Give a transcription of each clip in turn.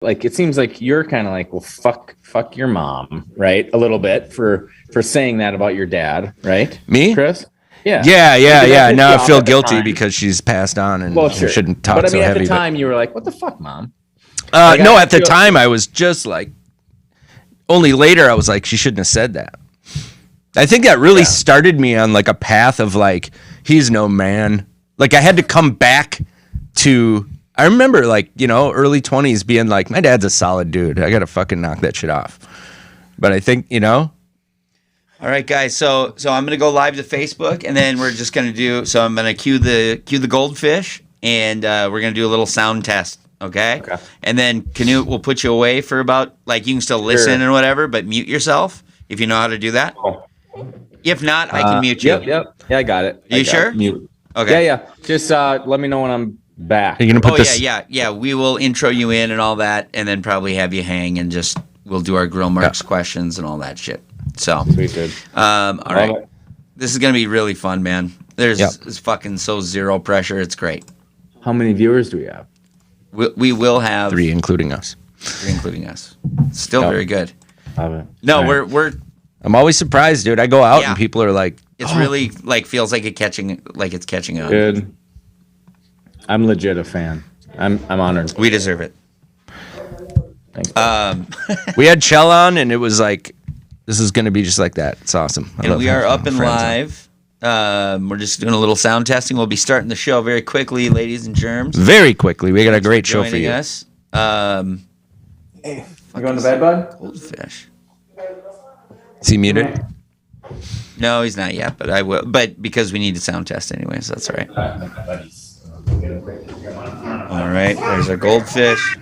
like, it seems like you're kind of like, well, fuck your mom, right? A little bit for saying that about your dad, right? Me? Chris? Yeah. Yeah. Now I feel guilty because she's passed on and sure. shouldn't talk but I mean, so at heavy. the time, you were like, what the fuck, mom? No, at the time, I was just like, only later I was like, she shouldn't have said that. I think that really started me on like a path of like, he's no man. Like I had to come back to, I remember like, you know, early 20s being like, my dad's a solid dude. I got to fucking knock that shit off. But I think, you know. All right, guys. So I'm going to go live to Facebook and then we're just going to do, so I'm going to cue the goldfish and we're going to do a little sound test. Okay. And then Canute will put you away for about, like, you can still listen and whatever, but mute yourself if you know how to do that. If not, I can mute you. Yep. Yeah, I got it. Are you sure? Mute. Okay. Yeah. Just let me know when I'm back. Are you gonna put this? Yeah. We will intro you in and all that, and then probably have you hang and just we'll do our grill marks questions and all that shit. So sweet, dude. All right. This is gonna be really fun, man. There's fucking so zero pressure. It's great. How many viewers do we have? We will have 3, including us. 3, including us. Still very good. Love it. No, All we're. I'm always surprised, dude. I go out and people are like, it's really like feels like it's catching on. Good. I'm legit a fan. I'm honored. We deserve it. Thanks. we had Chell on and it was like, this is going to be just like that. It's awesome. And we are up and live. We're just doing a little sound testing. We'll be starting the show very quickly, ladies and germs. Very quickly. We got a great show for you. Us. Hey, you going to bed, bud? Goldfish. Is he muted? No, he's not yet, but I will. But because we need a sound test anyway, so that's all right. All right, there's our goldfish.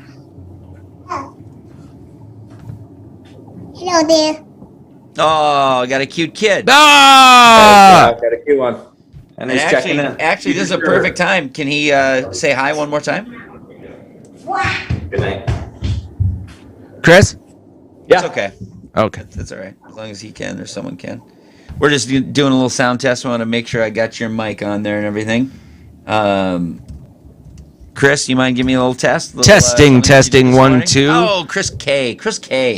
Hello there. Oh, I got a cute kid. Ah! I've got a cute one. And he's checking in. Actually, this is a perfect time. Can he say hi one more time? Good night. Chris? Yeah. It's okay. Okay. That's all right. As long as he can or someone can. We're just doing a little sound test. I want to make sure I got your mic on there and everything. Chris, you mind giving me a little test? Testing, 1, 2. Oh, Chris K.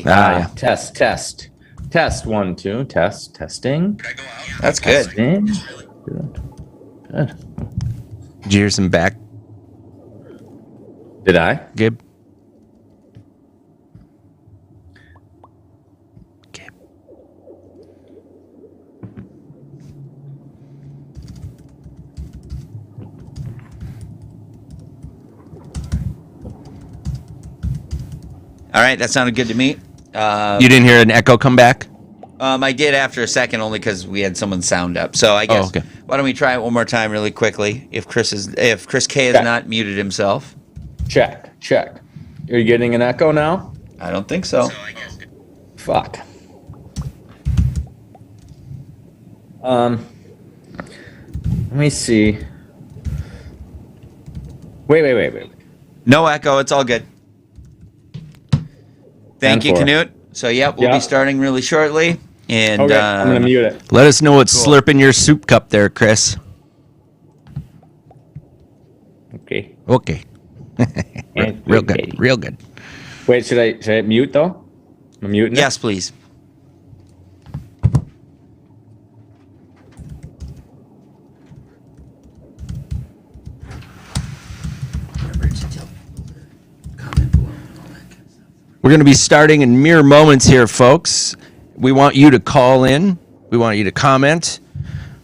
Yeah. Test 1, 2. Testing. That's good. Testing. Good. Did you hear some back, Did I? Gabe? All right, that sounded good to me. You didn't hear an echo come back? I did after a second, only because we had someone sound up. So I guess why don't we try it one more time, really quickly? If Chris K has not muted himself. Check. Are you getting an echo now? I don't think so. Fuck. Let me see. Wait. No echo. It's all good. Thank you, Canute. So, we'll be starting really shortly. And okay, I'm going to mute it. Let us know what's slurping your soup cup there, Chris. Okay. Real good. Wait, should I mute though? I'm muting. Yes, please. We're going to be starting in mere moments here, folks. We want you to call in. We want you to comment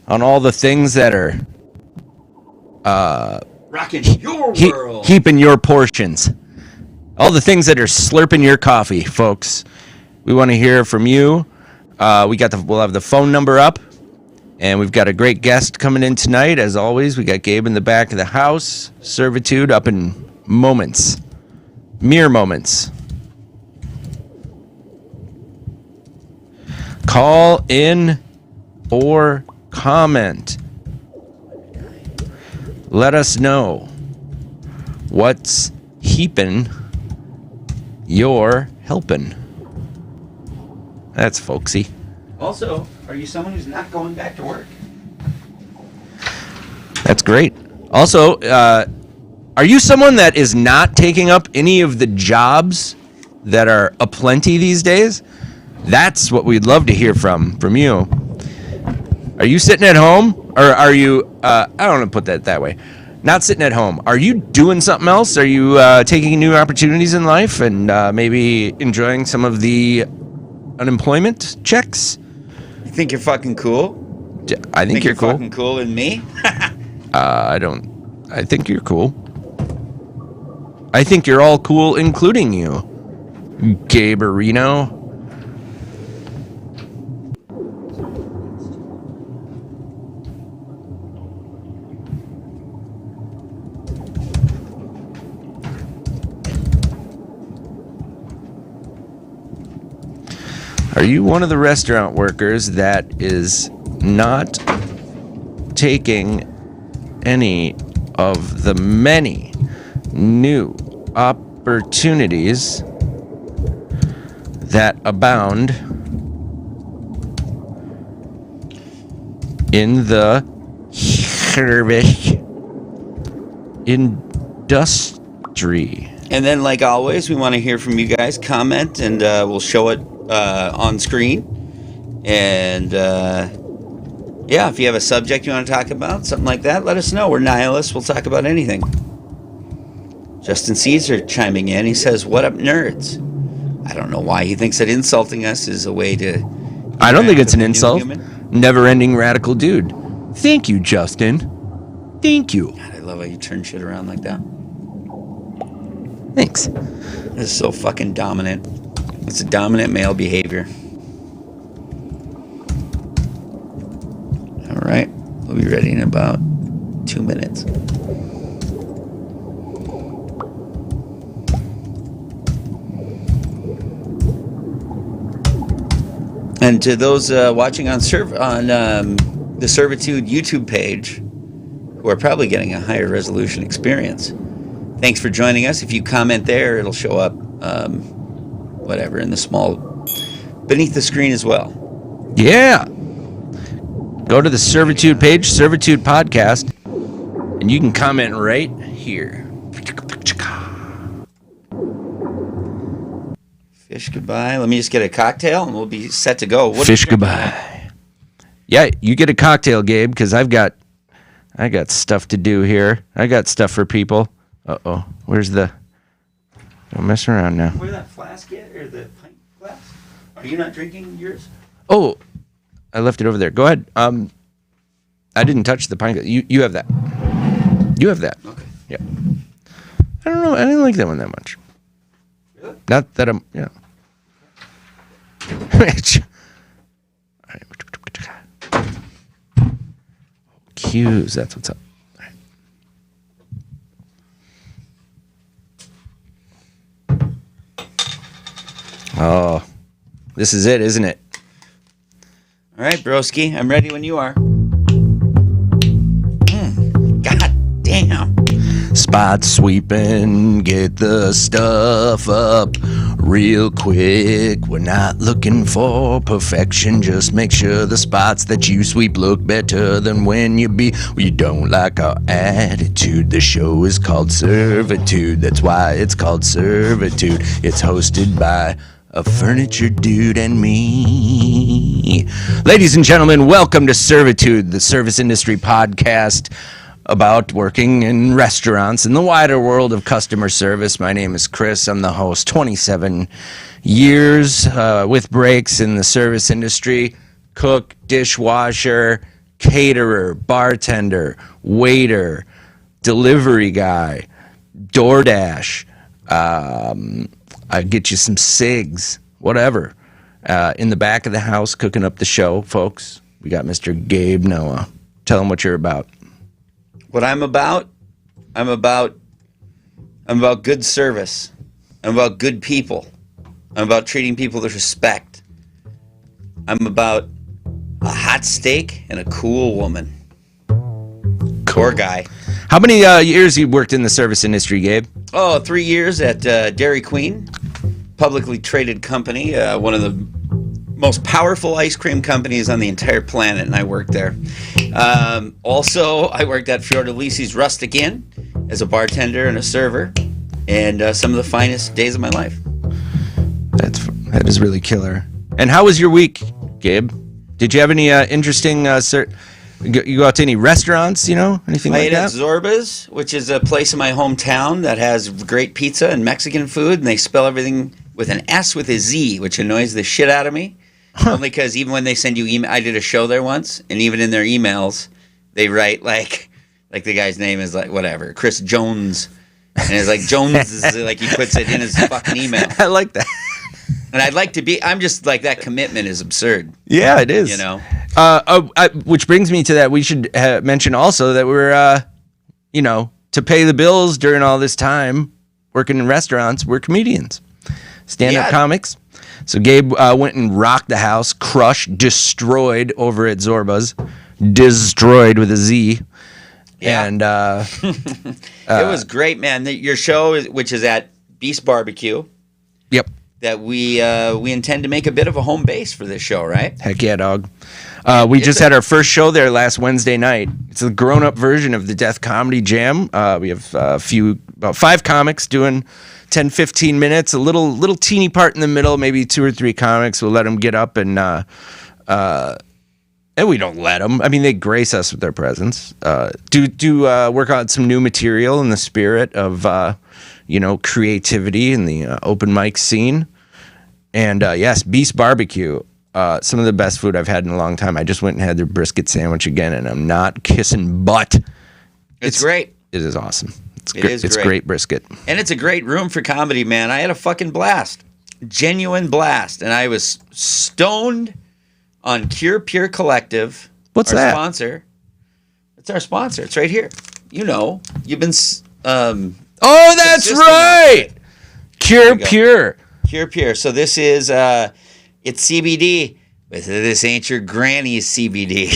on all the things that are rocking your world. Heaping your portions. All the things that are slurping your coffee, folks. We want to hear from you. We'll have the phone number up. And we've got a great guest coming in tonight, as always. We got Gabe in the back of the house. Servitude up in moments. Mere moments. Call in or comment. Let us know what's heaping your helping. That's folksy. Also, are you someone who's not going back to work? That's great. Also, Are you someone that is not taking up any of the jobs that are aplenty these days? That's what we'd love to hear from you. Are you sitting at home, or are you? I don't want to put that way. Not sitting at home. Are you doing something else? Are you taking new opportunities in life and maybe enjoying some of the unemployment checks? You think you're fucking cool? I think you're cool. Fucking cooler than me? I don't. I think you're cool. I think you're all cool, including you, Gaberino. Are you one of the restaurant workers that is not taking any of the many new opportunities that abound in the service industry? And then, like always, we want to hear from you guys. Comment, and we'll show it on screen. And yeah, if you have a subject you want to talk about, something like that, let us know. We're nihilists. We'll talk about anything. Justin Caesar chiming in. He says, "What up, nerds?" I don't know why he thinks that insulting us is a way to... I don't think it's an insult. Never-ending radical dude. Thank you, Justin. Thank you. God, I love how you turn shit around like that. Thanks. This is so fucking dominant. It's a dominant male behavior. All right. We'll be ready in about 2 minutes. And to those watching on the Servitude YouTube page, who are probably getting a higher resolution experience, thanks for joining us. If you comment there, it'll show up, whatever, in the small, beneath the screen as well. Yeah. Go to the Servitude page, Servitude Podcast, and you can comment right here. Fish goodbye. Let me just get a cocktail and we'll be set to go. Fish goodbye. Yeah, you get a cocktail, Gabe, because I got stuff to do here. I got stuff for people. Uh-oh. Where's the... Don't mess around now. Where that flask at, or the pint glass? Are you not drinking yours? Oh, I left it over there. Go ahead. I didn't touch the pint glass. You have that. You have that. Okay. Yeah. I don't know. I didn't like that one that much. Really? Not that I'm... Yeah. All right. Cues. That's what's up. Oh, this is it, isn't it? All right, broski. I'm ready when you are. God damn. Spot sweeping, get the stuff up real quick. We're not looking for perfection. Just make sure the spots that you sweep look better than when you don't like our attitude. The show is called Servitude. That's why it's called Servitude. It's hosted by a furniture dude and me. Ladies and gentlemen, welcome to Servitude, the service industry podcast about working in restaurants in the wider world of customer service. My name is Chris. I'm the host. 27 years with breaks in the service industry. Cook, dishwasher, caterer, bartender, waiter, delivery guy, DoorDash. I get you some cigs, whatever. In the back of the house, cooking up the show, folks. We got Mr. Gabe Noah. Tell him what you're about. What I'm about good service. I'm about good people. I'm about treating people with respect. I'm about a hot steak and a cool woman. Cool. Or guy. How many years you worked in the service industry, Gabe? 3 years at Dairy Queen, publicly traded company, one of the most powerful ice cream companies on the entire planet, and I worked there. Also, I worked at Fiordalisi's Rustic Inn as a bartender and a server, and some of the finest days of my life. That is really killer. And how was your week, Gabe? Did you have any interesting? You go out to any restaurants? Anything I like ate at that? Zorba's, which is a place in my hometown that has great pizza and Mexican food, and they spell everything with an S with a Z, which annoys the shit out of me. Only because even when they send you email, I did a show there once, and even in their emails, they write like the guy's name is like whatever, Chris Jones, and it's like Jones is like he puts it in his fucking email. I like that. And I'd like to be. I'm just like that commitment is absurd. Yeah, it is. Which brings me to that. We should mention also that we're, to pay the bills during all this time working in restaurants, we're comedians, stand-up comics. So Gabe went and rocked the house, crushed, destroyed over at Zorba's, destroyed with a Z. Yeah. And it was great, man. Your show, which is at Beast Barbecue. Yep. That we intend to make a bit of a home base for this show, right? Heck yeah, dog. We just had our first show there last Wednesday night. It's a grown-up version of the Death Comedy Jam. We have about 5 comics doing 10, 15 minutes, a little teeny part in the middle, maybe 2 or 3 comics. We'll let them get up and we don't let them. I mean, they grace us with their presence. Do work on some new material in the spirit of creativity in the open mic scene. And yes, Beast Barbecue, some of the best food I've had in a long time. I just went and had their brisket sandwich again, and I'm not kissing butt. It's great. It is awesome. It's great brisket. And it's a great room for comedy, man. I had a fucking blast. Genuine blast. And I was stoned on Pure Collective. What's our that? Sponsor. It's our sponsor. It's right here. You've been oh, that's right. Pure. So this is it's CBD. But this ain't your granny's CBD.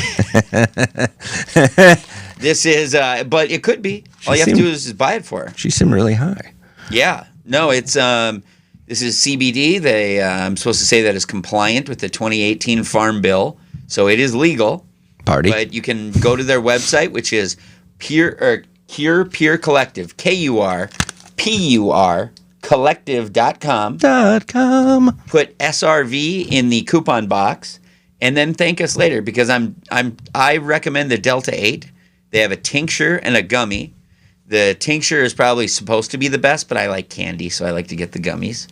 This is but it could be. All you have to do is just buy it for her. She seemed really high. Yeah. No, it's this is CBD. I'm supposed to say that is compliant with the 2018 Farm Bill. So it is legal. Party. But you can go to their website, which is Pure Collective, KURPUR collective.com. Put SRV in the coupon box, and then thank us later because I recommend the Delta 8. They have a tincture and a gummy. The tincture is probably supposed to be the best, but I like candy, so I like to get the gummies.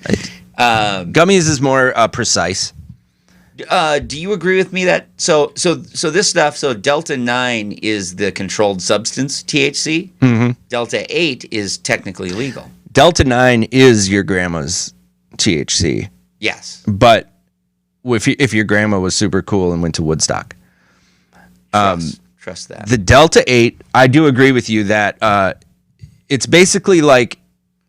Gummies is more precise. Do you agree with me that so this stuff, so Delta 9 is the controlled substance THC. Mm-hmm. Delta 8 is technically legal. Delta 9 is your grandma's THC. Yes. But if your grandma was super cool and went to Woodstock. Trust that. The Delta 8, I do agree with you that it's basically like,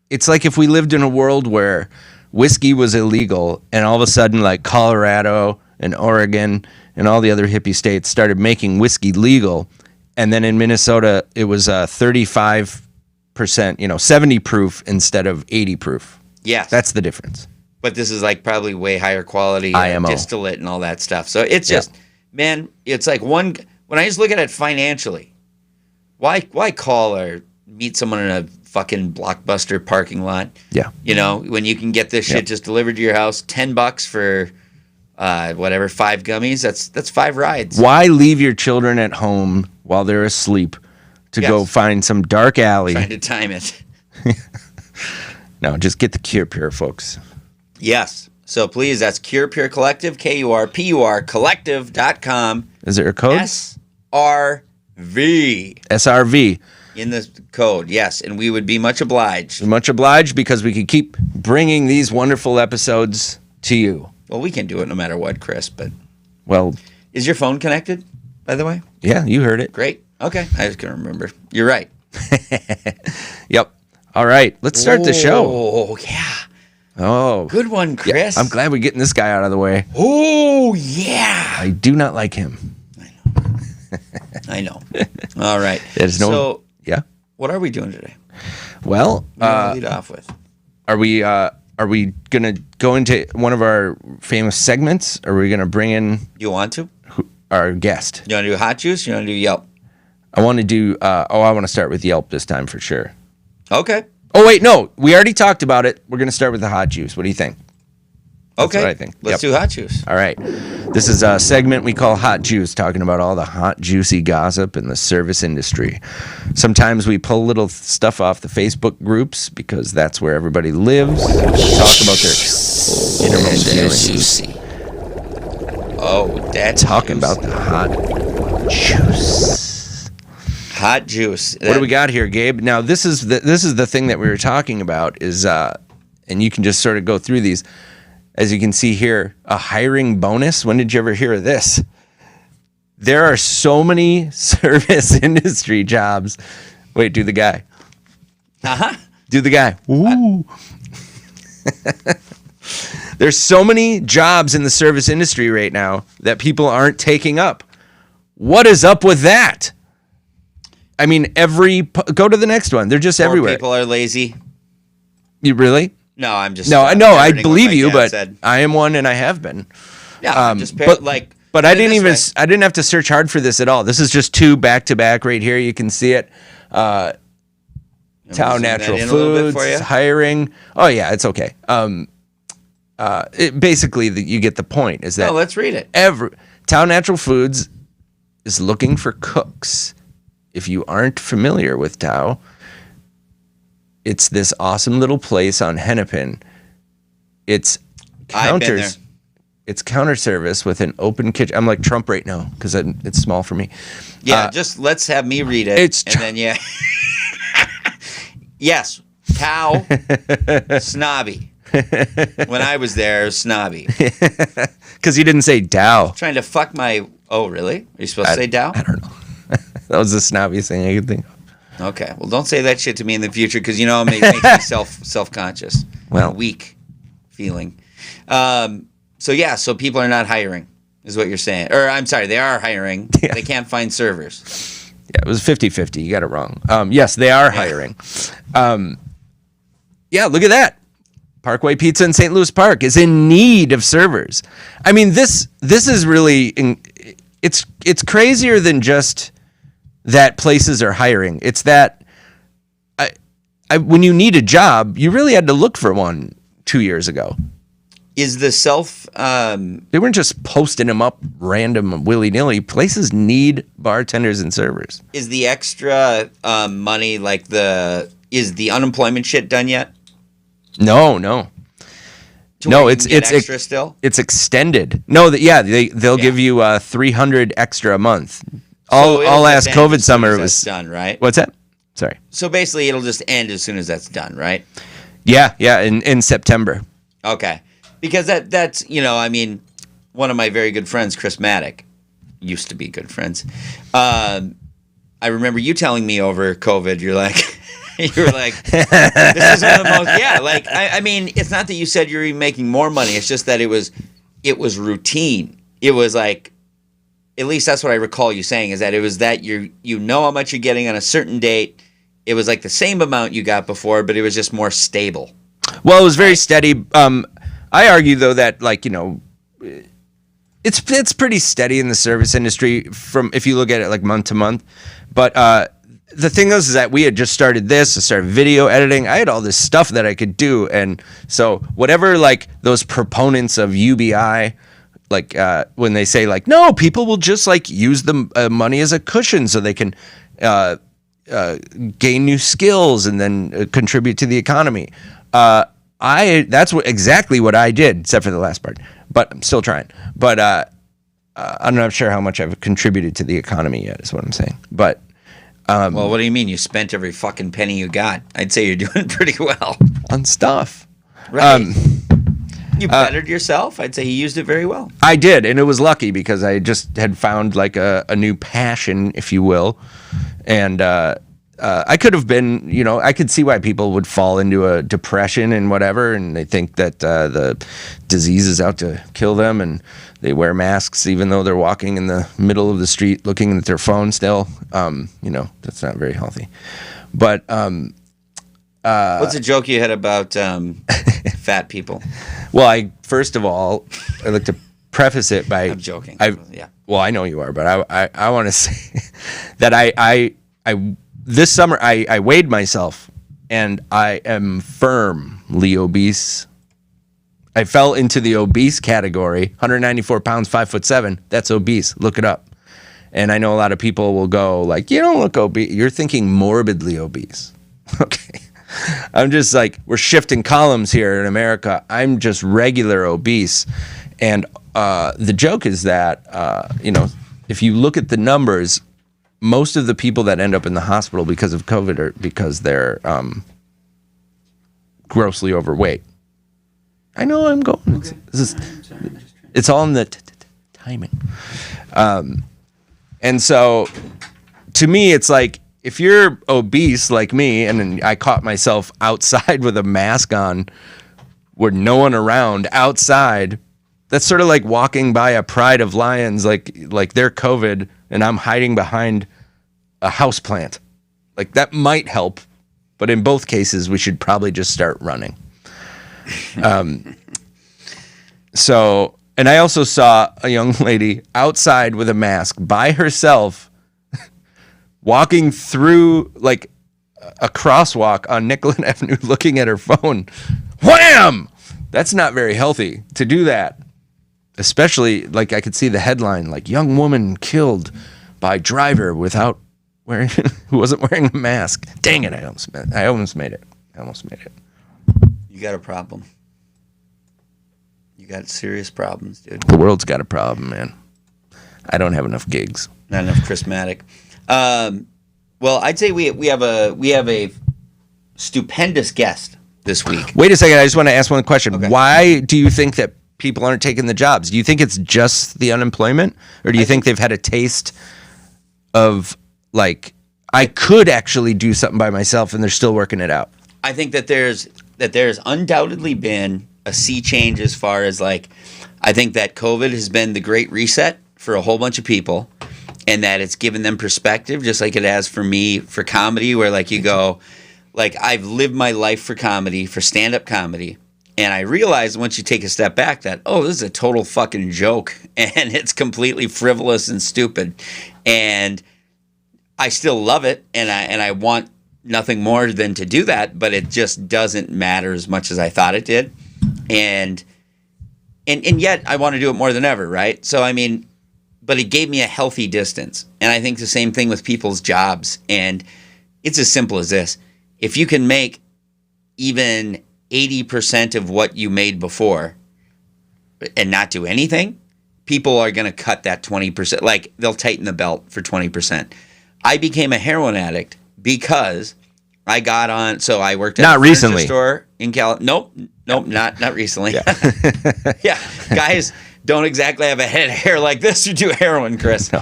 it's like if we lived in a world where whiskey was illegal and all of a sudden like Colorado and Oregon and all the other hippie states started making whiskey legal. And then in Minnesota, it was 35%, 70 proof instead of 80 proof. Yes. That's the difference. But this is like probably way higher quality IMO. Distillate and all that stuff. So it's just, man, it's like when I just look at it financially, why call or meet someone in a fucking Blockbuster parking lot? Yeah. When you can get this shit just delivered to your house, $10 for 5 gummies, that's 5 rides. Why leave your children at home while they're asleep to go find some dark alley? Trying to time it. No, just get the Pure, folks. Yes. So please, that's Pure Collective, KURPUR collective.com. Is there a code? SRV. In the code, yes. And we would be much obliged. Much obliged because we could keep bringing these wonderful episodes to you. Well, we can do it no matter what, Chris, but... Well... Is your phone connected, by the way? Yeah, you heard it. Great. Okay. I just couldn't remember. You're right. Yep. All right. Let's start the show. Oh, yeah. Oh. Good one, Chris. Yeah, I'm glad we're getting this guy out of the way. Oh, yeah. I do not like him. I know. All right. So, what are we doing today? Well, lead off with. Are we gonna go into one of our famous segments? Or are we gonna bring in You want to? our guest? You want to do hot juice? You want to do Yelp? I want to do. I want to start with Yelp this time for sure. Okay. Oh wait, no, we already talked about it. We're gonna start with the hot juice. What do you think? That's Okay. what I think. Let's do hot juice. All right. This is a segment we call Hot Juice, talking about all the hot, juicy gossip in the service industry. Sometimes we pull little stuff off the Facebook groups because that's where everybody lives. Talk about their innermost feelings. Juicy. Oh, that's Talking about the hot juice. hot juice. What do we got here, Gabe? Now, this is the thing that we were talking about is, and you can just sort of go through these. As you can see here, a hiring bonus. When did you ever hear of this? There are so many service industry jobs. Wait, do the guy. Uh-huh. Do the guy. Ooh. There's so many jobs in the service industry right now that people aren't taking up. What is up with that? I mean, go to the next one. They're just More everywhere. people are lazy. You really? No, I'm just. No, I know. I parroting what believe my you, dad but said. I am one, and I have been. Yeah, I'm just but like. But put I it didn't this even. way. I didn't have to search hard for this at all. This is just 2 back to back right here. You can see it. Town zoom Natural that in a little bit Foods for you? hiring. Oh yeah, it's okay. Basically, you get the point. Is that Oh, let's read it. Town Natural Foods is looking for cooks. If you aren't familiar with Tao, it's this awesome little place on Hennepin. It's I've been there. counters. It's counter service with an open kitchen. I'm like Trump right now because it's small for me. Yeah, just let's have me read it. And then yeah. Yes, Tao, snobby. When I was there, it was snobby. Because he didn't say Dow. Trying to fuck my. Oh, really? Are you supposed to say Tao? I don't know. That was the snobbiest thing I could think of. Okay. Well, don't say that shit to me in the future because you know it makes me self-conscious. Well. Weak feeling. So people are not hiring, is what you're saying. Or I'm sorry, they are hiring. Yeah. They can't find servers. Yeah, it was 50-50. You got it wrong. Yes, they are hiring. Yeah, look at that. Parkway Pizza in St. Louis Park is in need of servers. I mean, this is really it's crazier than just that places are hiring. It's that when you need a job, you really had to look for one 2 years ago. Is the They weren't just posting them up random willy-nilly. Places need bartenders and servers. is the extra money is the unemployment shit done yet? No. To No, where you it's can get extra still. It's extended. No, they'll give you 300 extra a month. So it'll All just last end COVID as soon summer as it that's was done, right? What's that? Sorry. So basically, it'll just end as soon as that's done, right? Yeah, in September. Okay, because that's I mean, one of my very good friends, Chris Maddock, used to be good friends. I remember you telling me over COVID, you were like, this is one of the most, I mean, it's not that you said you're even making more money. It's just that it was routine. It was like, at least that's what I recall you saying, is that it was that you know how much you're getting on a certain date. It was like the same amount you got before, but it was just more stable. Well, it was very steady. I argue though that it's pretty steady in the service industry from if you look at it like month to month. But the thing is that we had just started this. I started video editing. I had all this stuff that I could do, and so whatever those proponents of UBI. When they say no, people will just use the money as a cushion so they can gain new skills and then contribute to the economy. That's exactly what I did, except for the last part. But I'm still trying. But I'm not sure how much I've contributed to the economy yet. Is what I'm saying. But Well, what do you mean? You spent every fucking penny you got. I'd say you're doing pretty well. on stuff, Right. You bettered yourself. I'd say you used it very well. I did, and it was lucky because I just had found a new passion, if you will, and I could have been, I could see why people would fall into a depression and whatever, and they think that the disease is out to kill them, and they wear masks even though they're walking in the middle of the street looking at their phone still. That's not very healthy. But What's a joke you had about fat people? well, first of all, I like to preface it by I'm joking. Yeah. Well, I know you are, but I want to say that I this summer I weighed myself and I am firmly obese. I fell into the obese category. 194 pounds, 5'7". That's obese. Look it up. And I know a lot of people will go like, you don't look obese. You're thinking morbidly obese. Okay. I'm just like, we're shifting columns here in America. I'm just regular obese. And the joke is that, if you look at the numbers, most of the people that end up in the hospital because of COVID are because they're grossly overweight. I know I'm going. Okay. It's all in the timing. And so to me, it's like, if you're obese like me, and I caught myself outside with a mask on with no one around outside, that's sort of like walking by a pride of lions, like they're COVID and I'm hiding behind a houseplant. Like that might help, but in both cases, we should probably just start running. So, and I also saw a young lady outside with a mask by herself walking through like a crosswalk on Nicollet Avenue looking at her phone. Wham! That's not very healthy to do that. Especially, like, I could see the headline, like, young woman killed by driver without wearing, who wasn't wearing a mask. Dang it, I almost made it. You got a problem. You got serious problems, dude. The world's got a problem, man. I don't have enough gigs. Not enough charismatic. Well, I'd say we have a stupendous guest this week. Wait a second, I just want to ask one question. Okay. Why do you think that people aren't taking the jobs? Do you think it's just the unemployment, or do you think they've had a taste of like, I could actually do something by myself, and they're still working it out? I think that there's undoubtedly been a sea change as far as like, I think that COVID has been the great reset for a whole bunch of people, and that it's given them perspective, just like it has for me for comedy, where like you go, like I've lived my life for comedy, for stand-up comedy, and I realized once you take a step back that, oh, this is a total fucking joke, and it's completely frivolous and stupid, and I still love it, and I want nothing more than to do that, but it just doesn't matter as much as I thought it did, and yet I want to do it more than ever, right? So I mean, but it gave me a healthy distance, and I think the same thing with people's jobs, and it's as simple as this: if you can make even 80% of what you made before and not do anything, people are going to cut that 20%. Like, they'll tighten the belt for 20%. I became a heroin addict because I got on. So I worked at a furniture store in Nope, not recently. Yeah. Yeah, guys don't exactly have a head of hair like this to do heroin, Chris. No.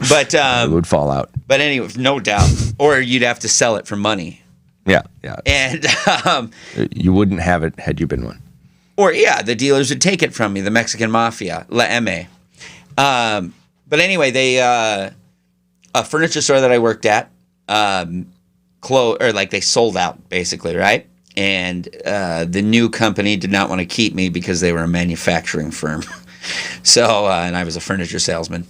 But it would fall out. But anyway, no doubt. Or you'd have to sell it for money. Yeah. And you wouldn't have it had you been one. Or the dealers would take it from me, the Mexican mafia, La M. But anyway, they a furniture store that I worked at they sold out basically, right? And the new company did not want to keep me because they were a manufacturing firm. So and I was a furniture salesman,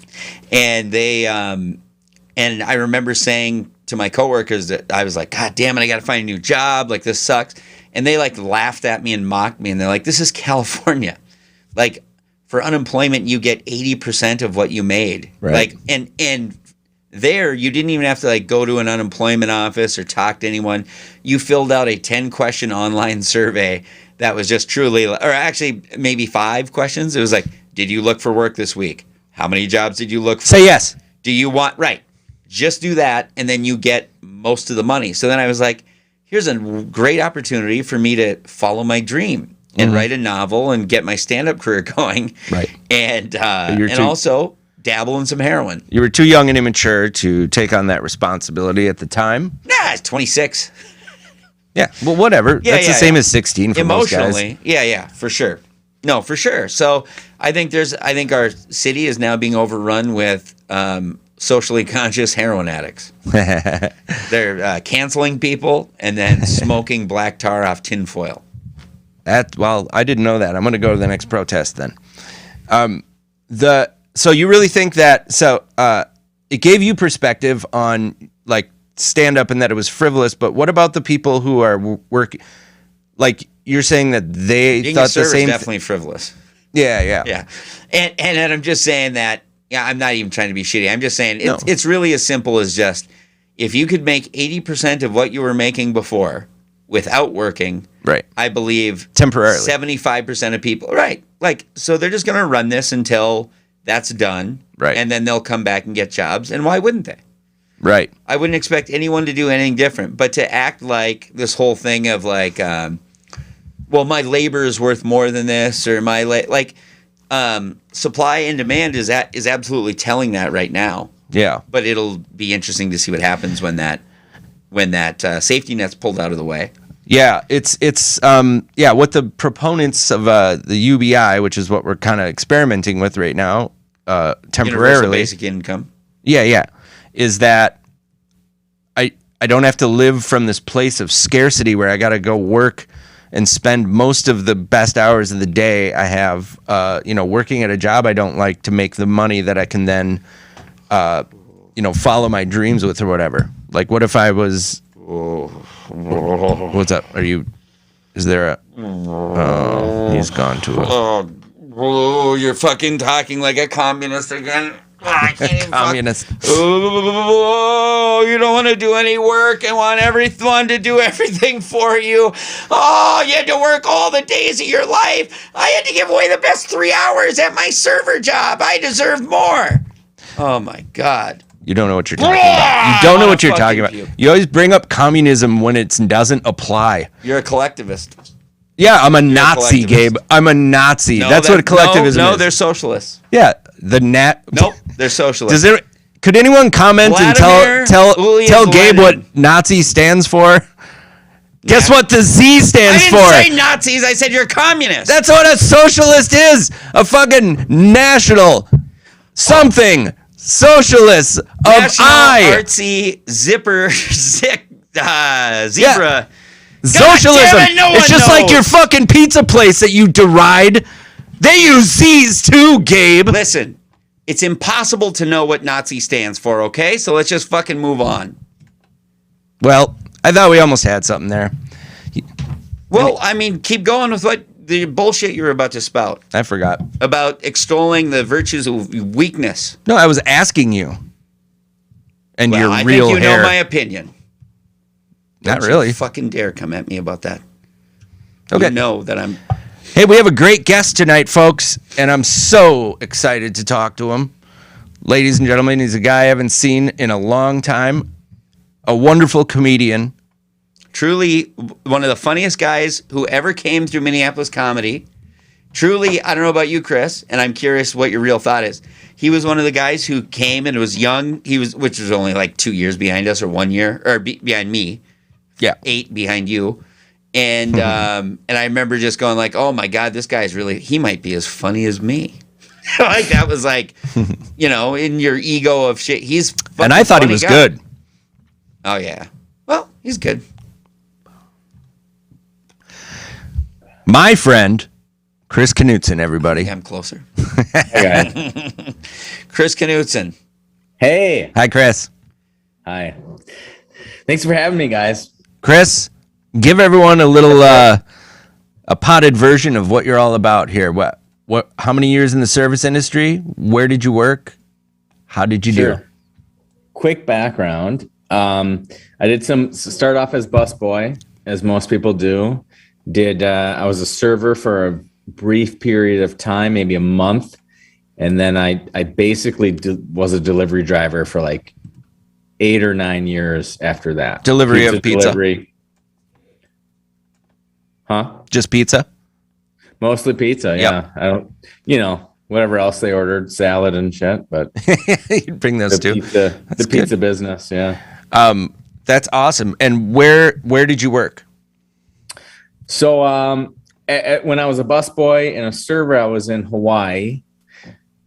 and they and I remember saying to my coworkers that I was like, God damn it, I got to find a new job. Like, this sucks. And they like laughed at me and mocked me. And they're like, this is California. Like, for unemployment, you get 80% of what you made. Right. Like, and there, you didn't even have to like go to an unemployment office or talk to anyone. You filled out a 10-question online survey that was just truly, or actually maybe 5 questions. It was like, did you look for work this week? How many jobs did you look for? Say yes. Do you want, right. Just do that, and then you get most of the money. So then I was like, here's a great opportunity for me to follow my dream and write a novel and get my stand-up career going. Right. And also dabble in some heroin. You were too young and immature to take on that responsibility at the time? Nah, it's 26. Yeah, well, whatever. That's the same as 16 for most guys. Emotionally, yeah, for sure. No, for sure. So I think our city is now being overrun with socially conscious heroin addicts. They're canceling people and then smoking black tar off tinfoil. Well, I didn't know that. I'm going to go to the next protest then. So you really think that it gave you perspective on like stand up and that it was frivolous, but what about the people who are working? Like you're saying that they Being thought a server the same. is definitely frivolous. Yeah. And I'm just saying that. Yeah, I'm not even trying to be shitty. I'm just saying it's really as simple as just if you could make 80% of what you were making before without working. Right. I believe temporarily 75% of people. Right. Like so they're just going to run this until that's done. Right. And then they'll come back and get jobs. And why wouldn't they? Right. I wouldn't expect anyone to do anything different, but to act like this whole thing of like, well, my labor is worth more than this, or supply and demand is absolutely telling that right now. Yeah. But it'll be interesting to see what happens when that safety net's pulled out of the way. Yeah, it's what the proponents of the UBI, which is what we're kind of experimenting with right now, temporarily. Universal basic income. Yeah, is that I don't have to live from this place of scarcity where I got to go work and spend most of the best hours of the day I have, working at a job I don't like to make the money that I can then, follow my dreams with or whatever. Like, what if I was? What's up? Is there a? Oh, he's gone to a. Oh, you're fucking talking like a communist again. I can't even communist. Oh, you don't want to do any work and want everyone to do everything for you. Oh, you had to work all the days of your life. I had to give away the best 3 hours at my server job. I deserve more. Oh my God. You don't know what you're talking about. You don't know what you're talking about. You always bring up communism when it doesn't apply. You're a collectivist. Yeah, I'm a Nazi, Gabe. I'm a Nazi. That's what collectivism is. No, they're socialists. Yeah, Nope, they're socialists. Could anyone comment and tell Gabe what Nazi stands for? Guess what the Z stands for? I didn't say Nazis. I said you're communist. That's what a socialist is. A fucking national something. Socialist of National artsy zipper zebra. Yeah. Socialism. It's just like your fucking pizza place that you deride. They use Z's too, Gabe. Listen, it's impossible to know what Nazi stands for, okay? So let's just fucking move on. Well, I thought we almost had something there. Well, I mean, keep going with what the bullshit you were about to spout. I forgot. About extolling the virtues of weakness. No, I was asking you. And your I real think you hair. know my opinion. Not Don't really. You fucking dare come at me about that. Okay. You know that I'm... Hey, we have a great guest tonight, folks, and I'm so excited to talk to him. Ladies and gentlemen, he's a guy I haven't seen in a long time. A wonderful comedian. Truly one of the funniest guys who ever came through Minneapolis comedy. Truly, I don't know about you, Chris, and I'm curious what your real thought is. He was one of the guys who came and was young. Which was only like 2 years behind us, or 1 year, or behind me. Yeah, 8 behind you. And and I remember just going like, oh my God, this guy's he might be as funny as me. Like that was like, in your ego of shit. He's and I thought he was good. Oh yeah. Well, he's good. My friend, Chris Knutson, everybody. I'm closer. Hey, guys. Chris Knutson. Hey. Hi, Chris. Hi. Thanks for having me, guys. Chris, give everyone a little a potted version of what you're all about here. What how many years in the service industry? Where did you work? How did you do? Quick background. I did start off as busboy, as most people do. I was a server for a brief period of time, maybe a month. And then I basically was a delivery driver for like 8 or 9 years after that. Delivery of pizza. Delivery. Huh? Just pizza? Mostly pizza, yeah. Yep. I don't, whatever else they ordered, salad and shit, but you'd bring those too. The pizza business, yeah. That's awesome. And where did you work? So when I was a busboy and a server, I was in Hawaii.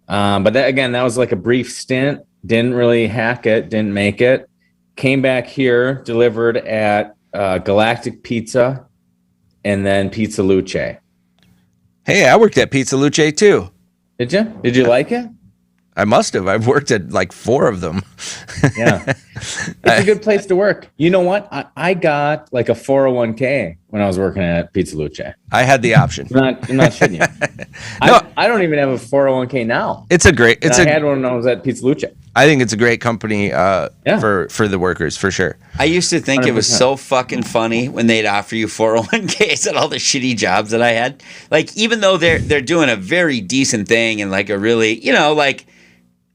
But that was like a brief stint. Didn't really hack it, didn't make it. Came back here, delivered at Galactic Pizza and then Pizza Luce. Hey, I worked at Pizza Luce too. Did you? Did you like it? I must have. I've worked at like 4 of them. Yeah. It's a good place to work. You know what? I got like a 401k when I was working at Pizza Luce. I had the option. I'm not shitting you. No. I don't even have a 401k now. It's a great. I had one when I was at Pizza Luce. I think it's a great company for the workers, for sure. I used to think 100%. It was so fucking funny when they'd offer you 401ks at all the shitty jobs that I had. Like, even though they're doing a very decent thing and like a really, like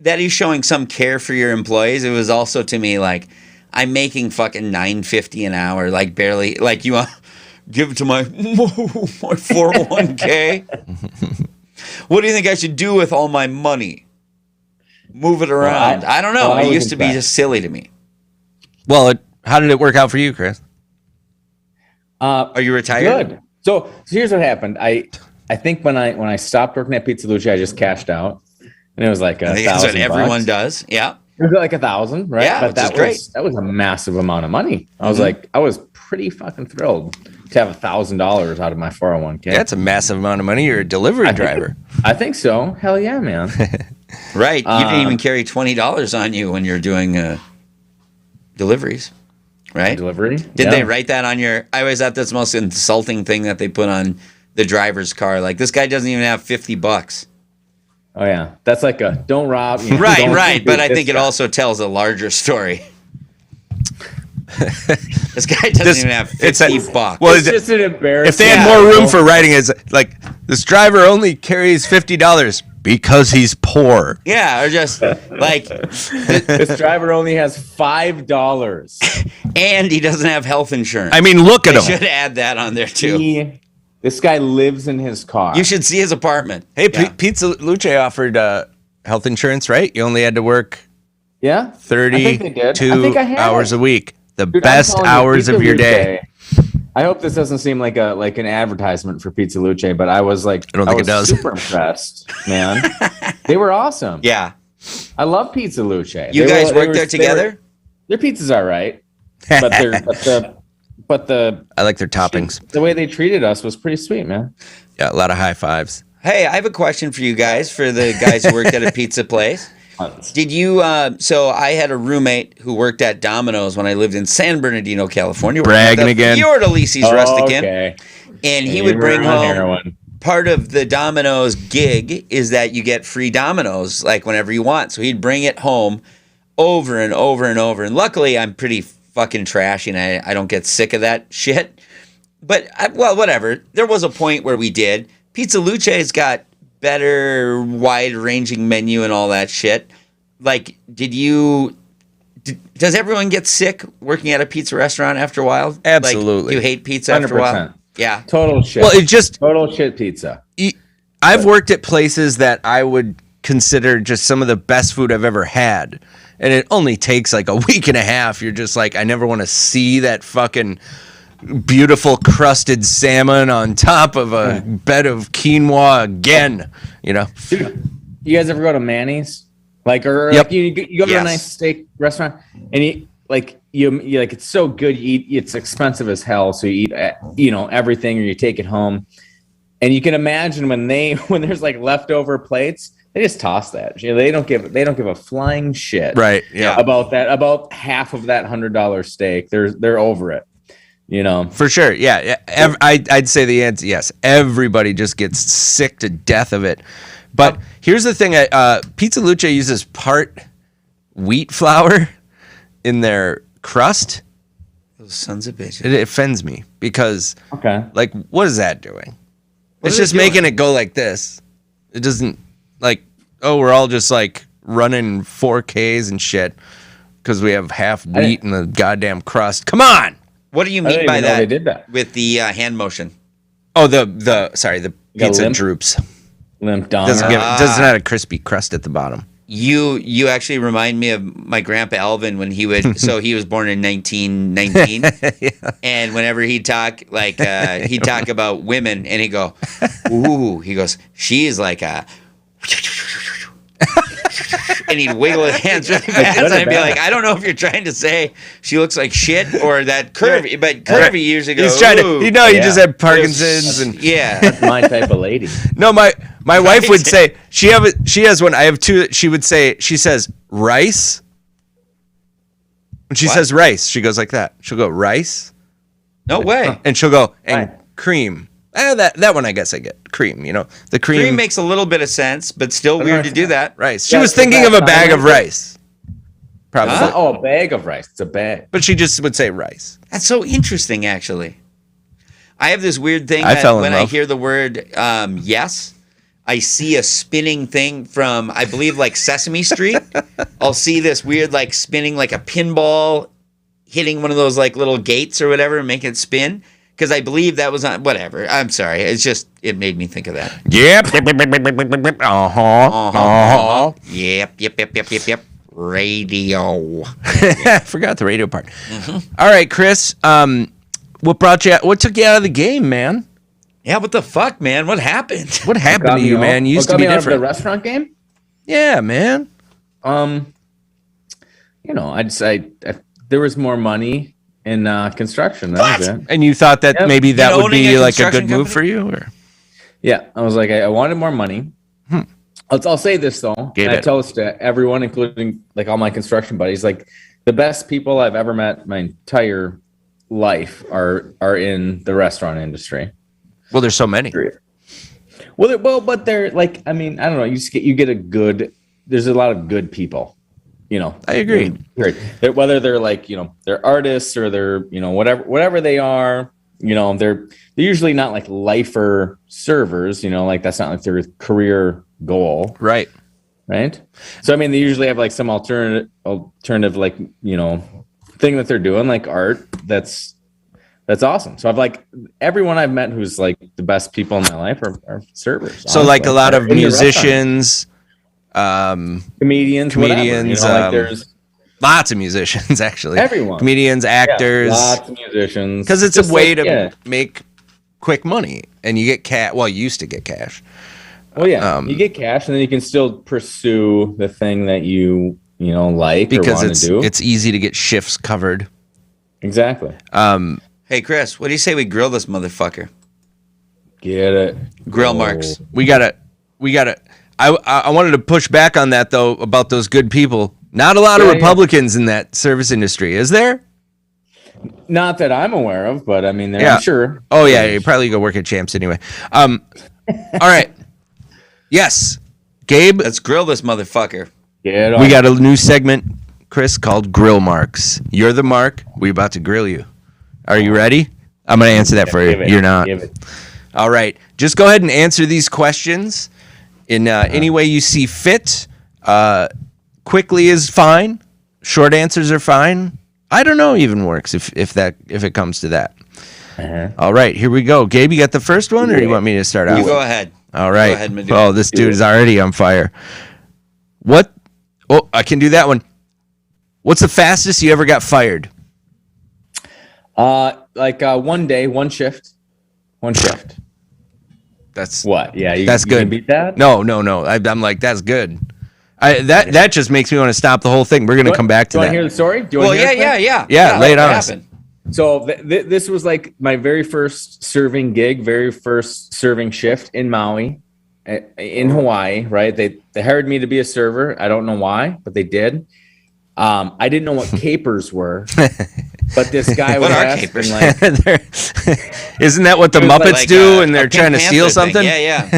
that is showing some care for your employees. It was also to me like, I'm making fucking $9.50 an hour, like barely, like you want give it to my 401k. What do you think I should do with all my money? Move it around. I don't know. It used to be just silly to me. Well, how did it work out for you, Chris? Are you retired? Good. So here's what happened. I think when I stopped working at Pizza Luce, I just cashed out, and it was like $1,000. That's what everyone does. Yeah. It was like 1,000, right? Yeah, but that was a massive amount of money. I was I was pretty fucking thrilled to have $1,000 out of my 401k. That's a massive amount of money. You're a delivery driver. I think so. Hell yeah, man. Right. You didn't even carry $20 on you when you're doing deliveries, right? Delivery. Did they write that on your? I always thought that's the most insulting thing that they put on the driver's car. Like, this guy doesn't even have $50. Oh yeah, that's like a don't rob. Right. But I think it also tells a larger story. This guy doesn't even have $50. Well, it's just an embarrassment. If they had more room for writing, it's like this driver only carries $50 because he's poor. Yeah, or just like this driver only has $5 and he doesn't have health insurance. I mean, look at him. Should add that on there too. This guy lives in his car. You should see his apartment. Hey, Pizza Luce offered health insurance, right? You only had to work 32 hours a week. The best hours of your day. I hope this doesn't seem like an advertisement for Pizza Luce, but I was like, I don't think it does. Super impressed, man. They were awesome. Yeah, I love Pizza Luce. You guys worked there together? Their pizza's all right, but I like their toppings. The way they treated us was pretty sweet, man. Yeah, a lot of high fives. Hey, I have a question for you guys, for the guys who worked at a pizza place. Did you, so I had a roommate who worked at Domino's when I lived in San Bernardino, California. Bragging again. Fiordalise's Rusticum. Okay. And he would bring home, part of the Domino's gig is that you get free Domino's, like whenever you want. So he'd bring it home over and over and over. And luckily, I'm pretty fucking trashy and I don't get sick of that shit. But, whatever. There was a point where we did. Pizza Luce's got better wide-ranging menu and all that shit. Like, does everyone get sick working at a pizza restaurant after a while? Absolutely. Like, you hate pizza 100%. After a while? Yeah. Total shit. Well, it's just total shit pizza. I've worked at places that I would consider just some of the best food I've ever had. And it only takes like a week and a half. You're just like, I never want to see that fucking beautiful crusted salmon on top of a bed of quinoa again, Dude, you guys ever go to Manny's? Like, or yep. like you go to a nice steak restaurant and you like it's so good. You eat, it's expensive as hell, so you eat everything, or you take it home. And you can imagine when there's like leftover plates, they just toss that. They don't give a flying shit, right? Yeah, about half of that $100 steak. They're over it. For sure. Yeah. I'd say the answer, yes. Everybody just gets sick to death of it. But here's the thing. Pizza Luce uses part wheat flour in their crust. Those sons of bitches. It offends me because, like, what is that doing? It's just making it go like this. It doesn't, like, we're all just, like, running 4Ks and shit because we have half wheat in the goddamn crust. Come on! What do you mean by that? They did that with the hand motion. Oh, the pizza droops. Limp down. Doesn't have a crispy crust at the bottom. You actually remind me of my grandpa Alvin when he would. So he was born in 1919, and whenever he'd talk, like he'd talk about women, and he'd go, "Ooh," he goes, "She is like a." and he'd wiggle his hands really fast, and I'd be like, I don't know if you're trying to say she looks like shit or that Curvy, but Curvy years ago. He's trying to, you just had Parkinson's and that's my type of lady. No, my wife would say she has one. I have two. She says rice. When she says rice, she goes like that. She'll go rice. No way. And she'll go and cream. That one I guess I get cream. The cream. Cream makes a little bit of sense, but still weird to do that. Rice. She was thinking of a bag of rice. Probably. Oh, a bag of rice. It's a bag. But she just would say rice. That's so interesting, actually. I have this weird thing I hear the word yes, I see a spinning thing from, I believe, like Sesame Street. I'll see this weird, like, spinning like a pinball hitting one of those, like, little gates or whatever and make it spin. Because I believe that was on, whatever. I'm sorry. It's just, it made me think of that. Yep. Yep. Radio. I forgot the radio part. Mm-hmm. All right, Chris. What took you out of the game, man? Yeah, what the fuck, man? What happened? What happened to you, man? You used to be different. The restaurant game? Yeah, man. There was more money in construction. That was it. And you thought that maybe that would be like a good move for you? Or? Yeah, I was like, I wanted more money. I'll say this though. I tell this to everyone, including like all my construction buddies. Like the best people I've ever met my entire life are in the restaurant industry. Well, there's so many. But they're like, I mean, I don't know. You get a good. There's a lot of good people. I agree. Whether they're like, they're artists or they're, whatever they are, they're usually not like lifer servers, like that's not like their career goal. Right. So, I mean, they usually have like some alternative like, thing that they're doing, like art. That's awesome. So I've like everyone I've met who's like the best people in my life are servers. So honestly. Like a lot of musicians, comedians, like there's lots of musicians actually. Everyone, comedians, actors, lots of musicians, because it's a way to make quick money, and you get cash. Well, you used to get cash. Well, yeah, you get cash, and then you can still pursue the thing that you like because or want to do. It's easy to get shifts covered. Exactly. Hey, Chris, what do you say we grill this motherfucker? Get it? Grill marks. We gotta. I wanted to push back on that though about those good people. Not a lot of Republicans in that service industry, is there? Not that I'm aware of, but I mean, I'm sure. Oh yeah, you probably go work at Champs anyway. All right. Yes, Gabe. Let's grill this motherfucker. We got a new segment, Chris, called Grill Marks. You're the mark. We're about to grill you. Are you ready? I'm going to answer that for you. You're not. All right. Just go ahead and answer these questions in any way you see fit. Quickly is fine. Short answers are fine. I don't know even works if it comes to that. All right. Here we go. Gabe, you got the first one, or do you want me to start out? You go ahead. All right. Go ahead, oh, this dude is already on fire. What? Oh, I can do that one. What's the fastest you ever got fired? One day, one shift. That's what? Yeah, that's good. You beat that? No. I'm like, that's good. That just makes me want to stop the whole thing. We're gonna come back to that. Do you want to hear the story? Yeah. Lay it on us. So this was like my very first serving gig, very first serving shift in Maui, in Hawaii. Right? They hired me to be a server. I don't know why, but they did. I didn't know what capers were, but this guy was asking, like, isn't that what the Muppets do when they're trying to steal something? Yeah.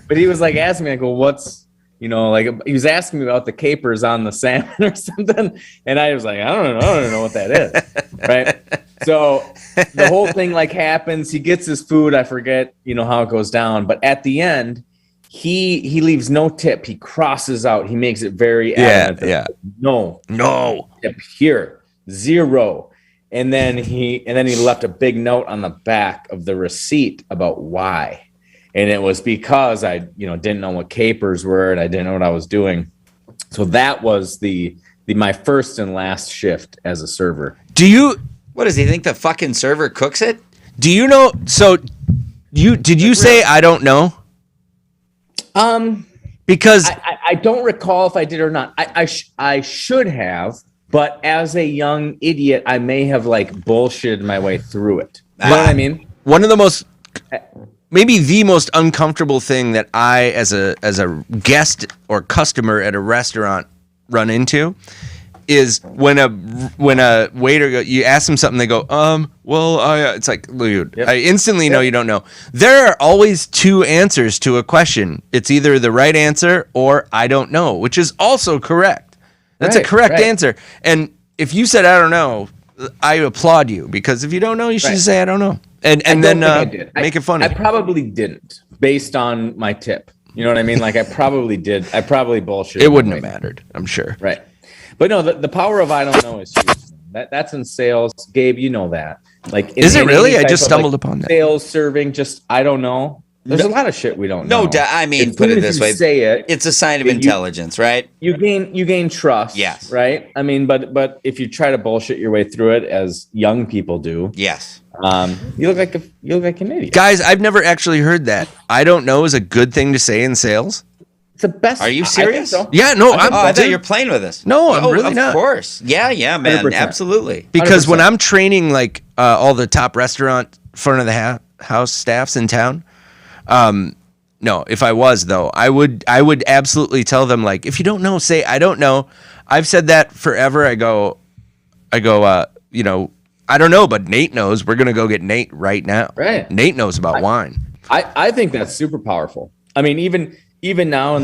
But he was like asking me, like, well, what's, he was asking me about the capers on the salmon or something, and I was like, I don't know what that is, right? So the whole thing like happens. He gets his food. I forget, how it goes down, but at the end. He leaves no tip. He crosses out. He makes it very adamant. Yeah. No tip here, 0. And then he left a big note on the back of the receipt about why. And it was because I didn't know what capers were and I didn't know what I was doing. So that was my first and last shift as a server. What does he think the fucking server cooks it? Do you know? So did you say I don't know? Because I I don't recall if I did or not. I should have, but as a young idiot, I may have like bullshitted my way through it. You know what I mean? One of the most, maybe the most uncomfortable thing that I, as a guest or customer at a restaurant, run into is when a waiter you ask them something, they go, it's like, dude, I instantly know you don't know. There are always two answers to a question. It's either the right answer or I don't know, which is also correct. That's a correct answer. And if you said I don't know, I applaud you, because if you don't know, you should say I don't know, and then make it funny. I probably didn't, based on my tip. You know what I mean? Like I probably did. I probably bullshit. It wouldn't have mattered, I'm sure. Right. But no, the power of I don't know is huge. That's in sales. Gabe, you know that. Like, is it really? I just stumbled upon that. Sales, serving, just I don't know. There's a lot of shit we don't know. No, I mean, put it this way: say it, it's a sign of intelligence, right? You gain trust. Yes. Right. I mean, but if you try to bullshit your way through it, as young people do, yes, you look like an idiot. Guys, I've never actually heard that. I don't know is a good thing to say in sales. It's the best. Are you serious? So. Yeah, no. I thought you were playing with us. No, I'm really not. Of course. Yeah, man. 100%. Absolutely. Because 100%. When I'm training like all the top restaurant front of the house staffs in town, no, if I was though, I would absolutely tell them, like, if you don't know, say I don't know. I've said that forever. I go, I don't know, but Nate knows. We're gonna go get Nate right now. Right. Nate knows about wine. I think that's super powerful. I mean, even now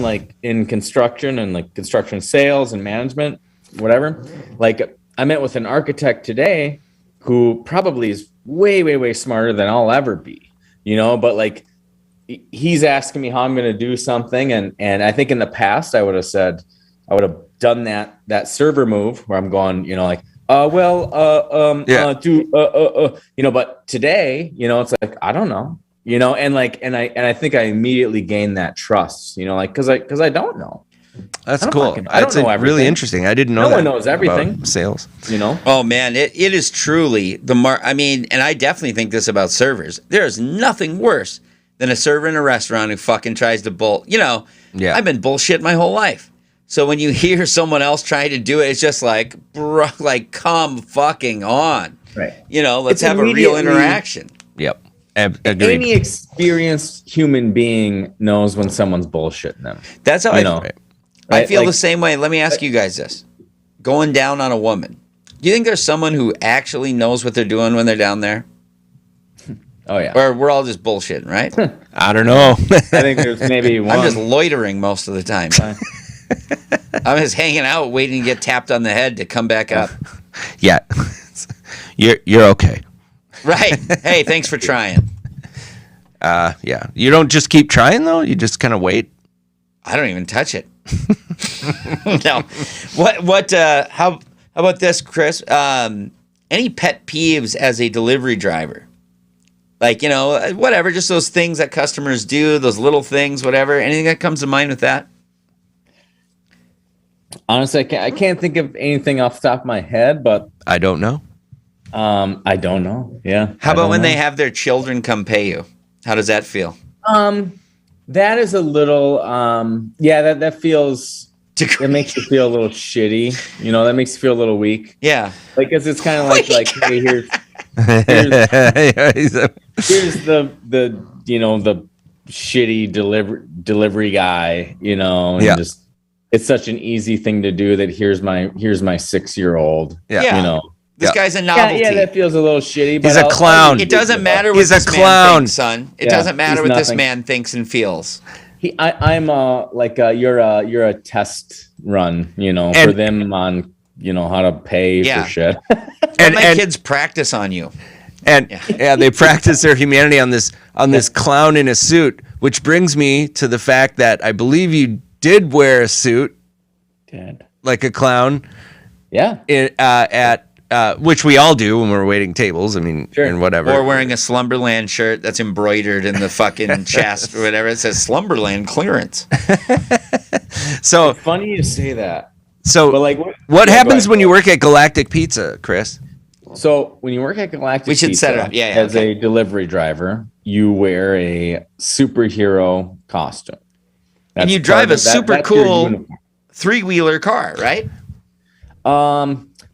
in construction and like construction sales and management, whatever, like I met with an architect today who probably is way, way, way smarter than I'll ever be, but like he's asking me how I'm going to do something. And I think in the past I would have done that server move where I'm going, but today, it's like, I don't know. And I think I immediately gained that trust, because I don't know. That's cool. That's really interesting. I didn't know no that one knows everything about sales. Oh man, it is truly I mean, and I definitely think this about servers. There is nothing worse than a server in a restaurant who fucking tries to I've been bullshit my whole life. So when you hear someone else trying to do it, it's just like, bro, like, come fucking on. Right. Let's have a real interaction. Yep. Agreed. Any experienced human being knows when someone's bullshitting them. That's how Right? I feel the same way. Let me ask you guys this. Going down on a woman. Do you think there's someone who actually knows what they're doing when they're down there? Oh, yeah. Or we're all just bullshitting, right? I don't know. I think there's maybe one. I'm just loitering most of the time. I'm just hanging out waiting to get tapped on the head to come back up. Yeah. You're okay. Right. Hey, thanks for trying. Yeah. You don't just keep trying though? You just kind of wait? I don't even touch it. No. How about this, Chris? Any pet peeves as a delivery driver? Like, whatever, just those things that customers do, those little things, whatever. Anything that comes to mind with that? Honestly, I can't think of anything off the top of my head, but I don't know. I don't know. Yeah. How about when they have their children come pay you? How does that feel? That is a little, that feels, it makes you feel a little shitty. That makes you feel a little weak. Yeah. Like, 'cause it's kind of like, hey, here's the shitty delivery guy, and just, it's such an easy thing to do that here's my 6-year-old, This guy's a novelty. Yeah, that feels a little shitty. He's a clown. It doesn't matter what this man thinks, son. It doesn't matter what this man thinks and feels. I'm you're a test run, for them on, how to pay for shit. And my kids practice on you. And they practice their humanity on this clown in a suit, which brings me to the fact that I believe you did wear a suit, like a clown. Yeah. At which we all do when we're waiting tables. I mean, and whatever. Or wearing a Slumberland shirt that's embroidered in the fucking chest or whatever. It says Slumberland clearance. So it's funny you say that. So, but what happens when you work at Galactic Pizza, Chris? So when you work at Galactic Pizza, we should set it up. As a delivery driver, you wear a superhero costume. And you drive a super cool 3-wheeler car, right?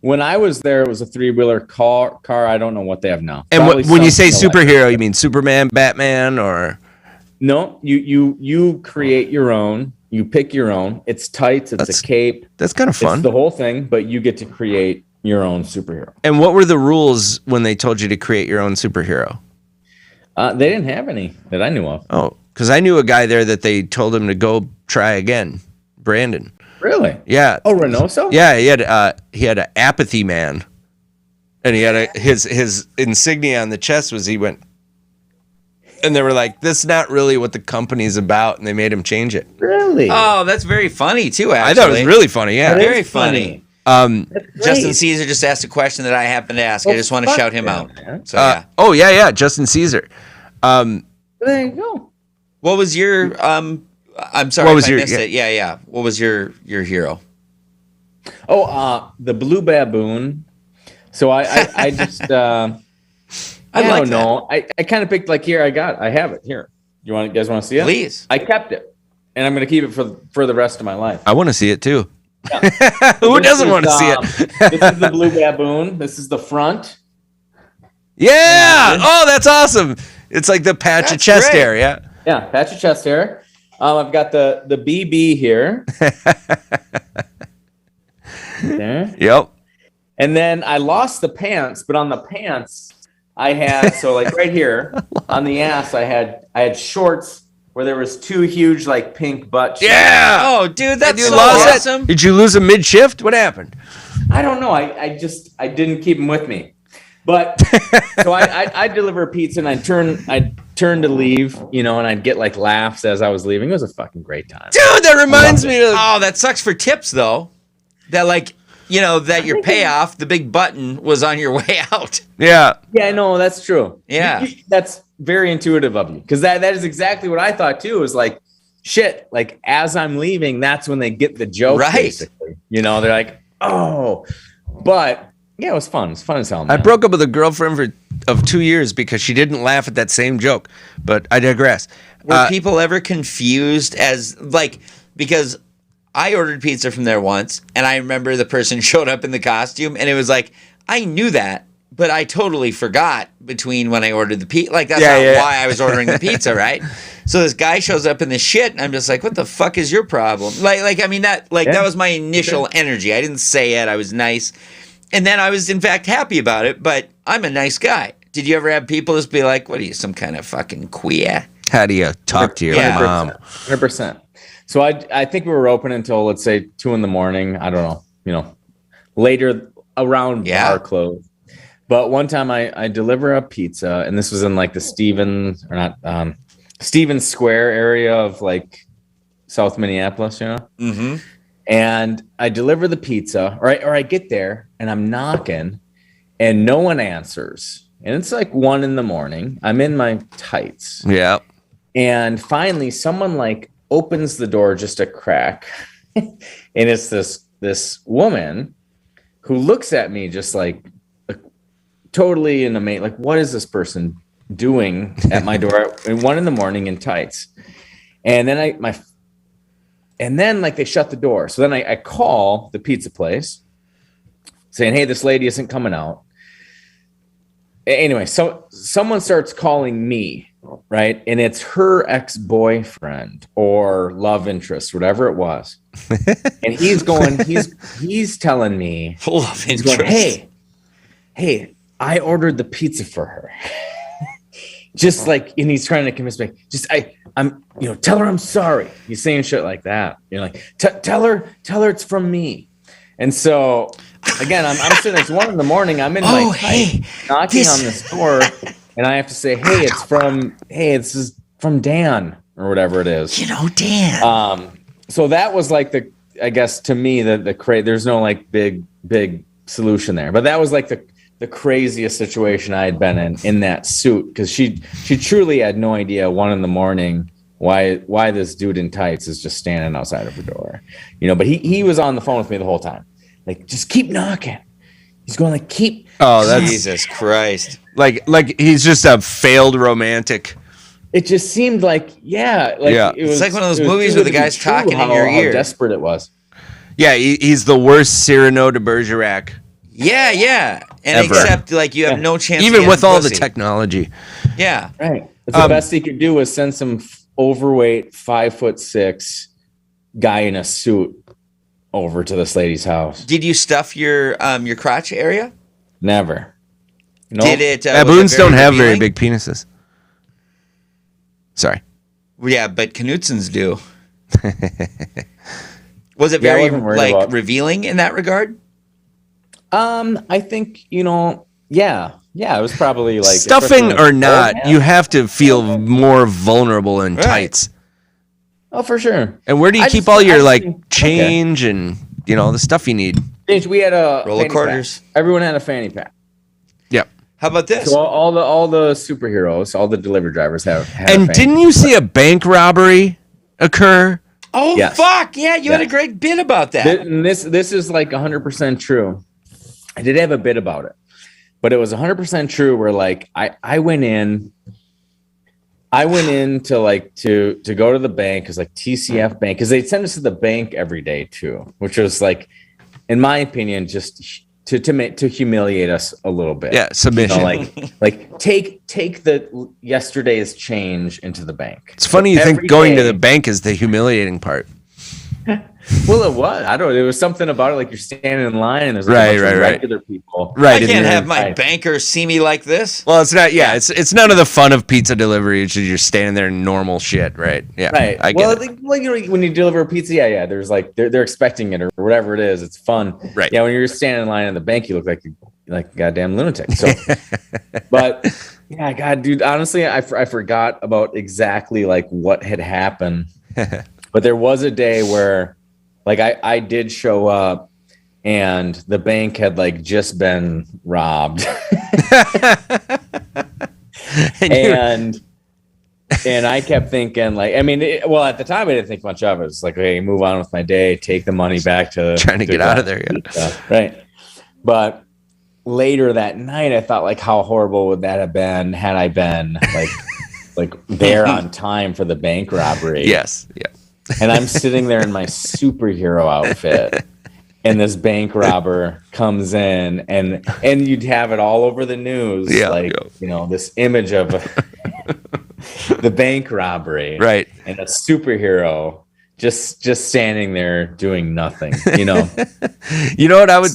When I was there, it was a 3-wheeler car. I don't know what they have now. And when you say superhero, you mean Superman, Batman, or? No, you create your own. You pick your own. It's tights. It's a cape. That's kind of fun. It's the whole thing, but you get to create your own superhero. And what were the rules when they told you to create your own superhero? They didn't have any that I knew of. Oh, because I knew a guy there that they told him to go try again. Brandon. Really? Yeah. Oh, Reynoso? Yeah, he had an apathy man, and he had his insignia on the chest was he went. And they were like, "This is not really what the company's about," and they made him change it. Really? Oh, that's very funny too. Actually, I thought it was really funny. Yeah, very funny. Justin Caesar just asked a question that I happened to ask. I just want to shout him out. So yeah. Oh yeah, Justin Caesar. There you go. What was your I'm sorry what was if your, I missed it. Yeah. What was your hero? Oh, the blue baboon. So I just I don't know. I kind of picked like I have it here. You guys want to see it? Please. I kept it, and I'm going to keep it for the rest of my life. I want to see it too. Yeah. Who doesn't want to see it? This is the blue baboon. This is the front. Yeah. Oh, that's awesome. It's like the patch of chest great. hair. Yeah. Yeah, patch of chest hair. I've got the BB here. There. Yep. And then I lost the pants, but on the pants I had like right here on the ass I had shorts where there was 2 huge like pink butt shorts. Yeah. Oh, dude, that's so lost awesome. it? Did you lose them mid-shift? What happened? I don't know. I didn't keep them with me. But so I deliver a pizza and I'd turn to leave, and I'd get like laughs as I was leaving. It was a fucking great time. Dude, that reminds me of Oh, that sucks for tips though. That that your payoff, the big button, was on your way out. Yeah. Yeah, no, that's true. Yeah. That's very intuitive of you. Because that is exactly what I thought too. Is like, shit, like as I'm leaving, that's when they get the joke, right? Basically. They're like, oh. But yeah, it was fun. It's fun as hell, man. I broke up with a girlfriend of 2 years because she didn't laugh at that same joke. But I digress. Were people ever confused because I ordered pizza from there once, and I remember the person showed up in the costume, and it was like, I knew that, but I totally forgot between when I ordered the pizza. Like, that's why I was ordering the pizza, right? So this guy shows up in this shit, and I'm just like, what the fuck is your problem? That was my initial energy. I didn't say it. I was nice. And then I was, in fact, happy about it, but I'm a nice guy. Did you ever have people just be like, what are you, some kind of fucking queer? How do you talk to your mom? 100%. So I think we were open until, let's say, 2 a.m. I don't know, later around bar close. But one time I deliver a pizza, and this was in like the Stevens Square area of like South Minneapolis, Mm-hmm. And I deliver the pizza, or I get there and I'm knocking and no one answers. And it's like 1 a.m. I'm in my tights. Yeah. And finally someone like opens the door just a crack. And it's this woman who looks at me just like totally in amazement. Like, what is this person doing at my door at 1 a.m. in tights? And then And then like they shut the door. So then I call the pizza place saying, hey, this lady isn't coming out. Anyway, so someone starts calling me, right? And it's her ex-boyfriend or love interest, whatever it was. And he's telling me, love interest. Going, hey, I ordered the pizza for her. Just like, and he's trying to convince me, I'm, tell her I'm sorry. He's saying shit like that. Like, tell her it's from me. And so again, I'm sitting there, it's 1 a.m. I'm in my tight, knocking on this door, and I have to say, this is from Dan or whatever it is. Dan. So that was like I guess to me, there's no like big solution there, but that was like the craziest situation I had been in that suit, because she truly had no idea 1 a.m. why this dude in tights is just standing outside of her door, but he was on the phone with me the whole time, like, just keep knocking. He's going like, keep. Oh, that's Jesus Christ. Like he's just a failed romantic. it just seemed like, Yeah. It's like one of those movies where the guy's talking in your ear. How desperate it was. Yeah, he's the worst Cyrano de Bergerac. Yeah. And Ever. except like you have no chance. Even of with all the pussy. technology. Yeah. Right. The best he could do was send some overweight 5'6" guy in a suit over to this lady's house. Did you stuff your crotch area? Never. Nope. Did it? Baboons don't have very big penises. Sorry. Yeah, but Knutson's do. Was it very revealing in that regard? I think, yeah, it was probably like stuffing or not, you have to feel more vulnerable in tights. Oh, for sure. And where do you keep all your change and the stuff you need? We had a roll of quarters. Pack. Everyone had a fanny pack. Yep. How about this? So all the superheroes, all the delivery drivers have. And didn't you see a bank robbery occur? Oh yes. Fuck yeah! You had a great bit about that. This is like 100% true. I did have a bit about it, but it was 100% true. Where like I went in to go to the bank because like TCF Bank, because they'd send us to the bank every day too, which was like, in my opinion, just to humiliate us a little bit. Yeah, submission. Like take the yesterday's change into the bank. It's funny you think going to the bank is the humiliating part. Well, it was. I don't know. There was something about it, like you're standing in line and there's like a bunch of regular people. Right. I can't have my banker see me like this. Well, it's not. Yeah, it's none of the fun of pizza delivery. It's just you're standing there in normal shit, right? Yeah. Right. I get it. Like when you deliver a pizza, there's like they're expecting it or whatever it is. It's fun. Right. Yeah. When you're standing in line in the bank, you look like a goddamn lunatic. So, but yeah, God, dude. Honestly, I forgot about exactly like what had happened, but there was a day where. Like I did show up and the bank had like just been robbed. and I kept thinking like, I mean, at the time I didn't think much of it. It's like, hey, move on with my day, take the money back to trying to get out of there. Yeah. Right. But later that night, I thought like, how horrible would that have been had I been like there on time for the bank robbery? Yes. Yeah. And I'm sitting there in my superhero outfit, and this bank robber comes in, and you'd have it all over the news, this image of the bank robbery, right? And a superhero just standing there doing nothing, You know what I would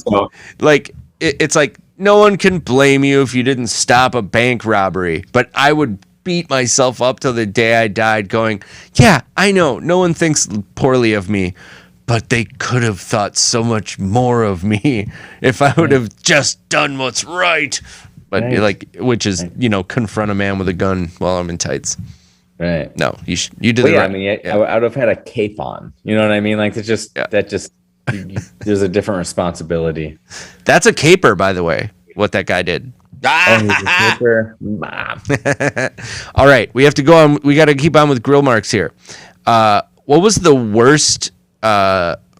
like? It's like no one can blame you if you didn't stop a bank robbery, but I would beat myself up till the day I died going, yeah, I know no one thinks poorly of me, but they could have thought so much more of me if I would have just done what's right. But which is, confront a man with a gun while I'm in tights. Right. No, you did the right. I mean, I would have had a cape on. You know what I mean? Like there's a different responsibility. That's a caper, by the way, what that guy did. He's a caper. Mom. All right, we have to go on. We got to keep on with grill marks here. What was the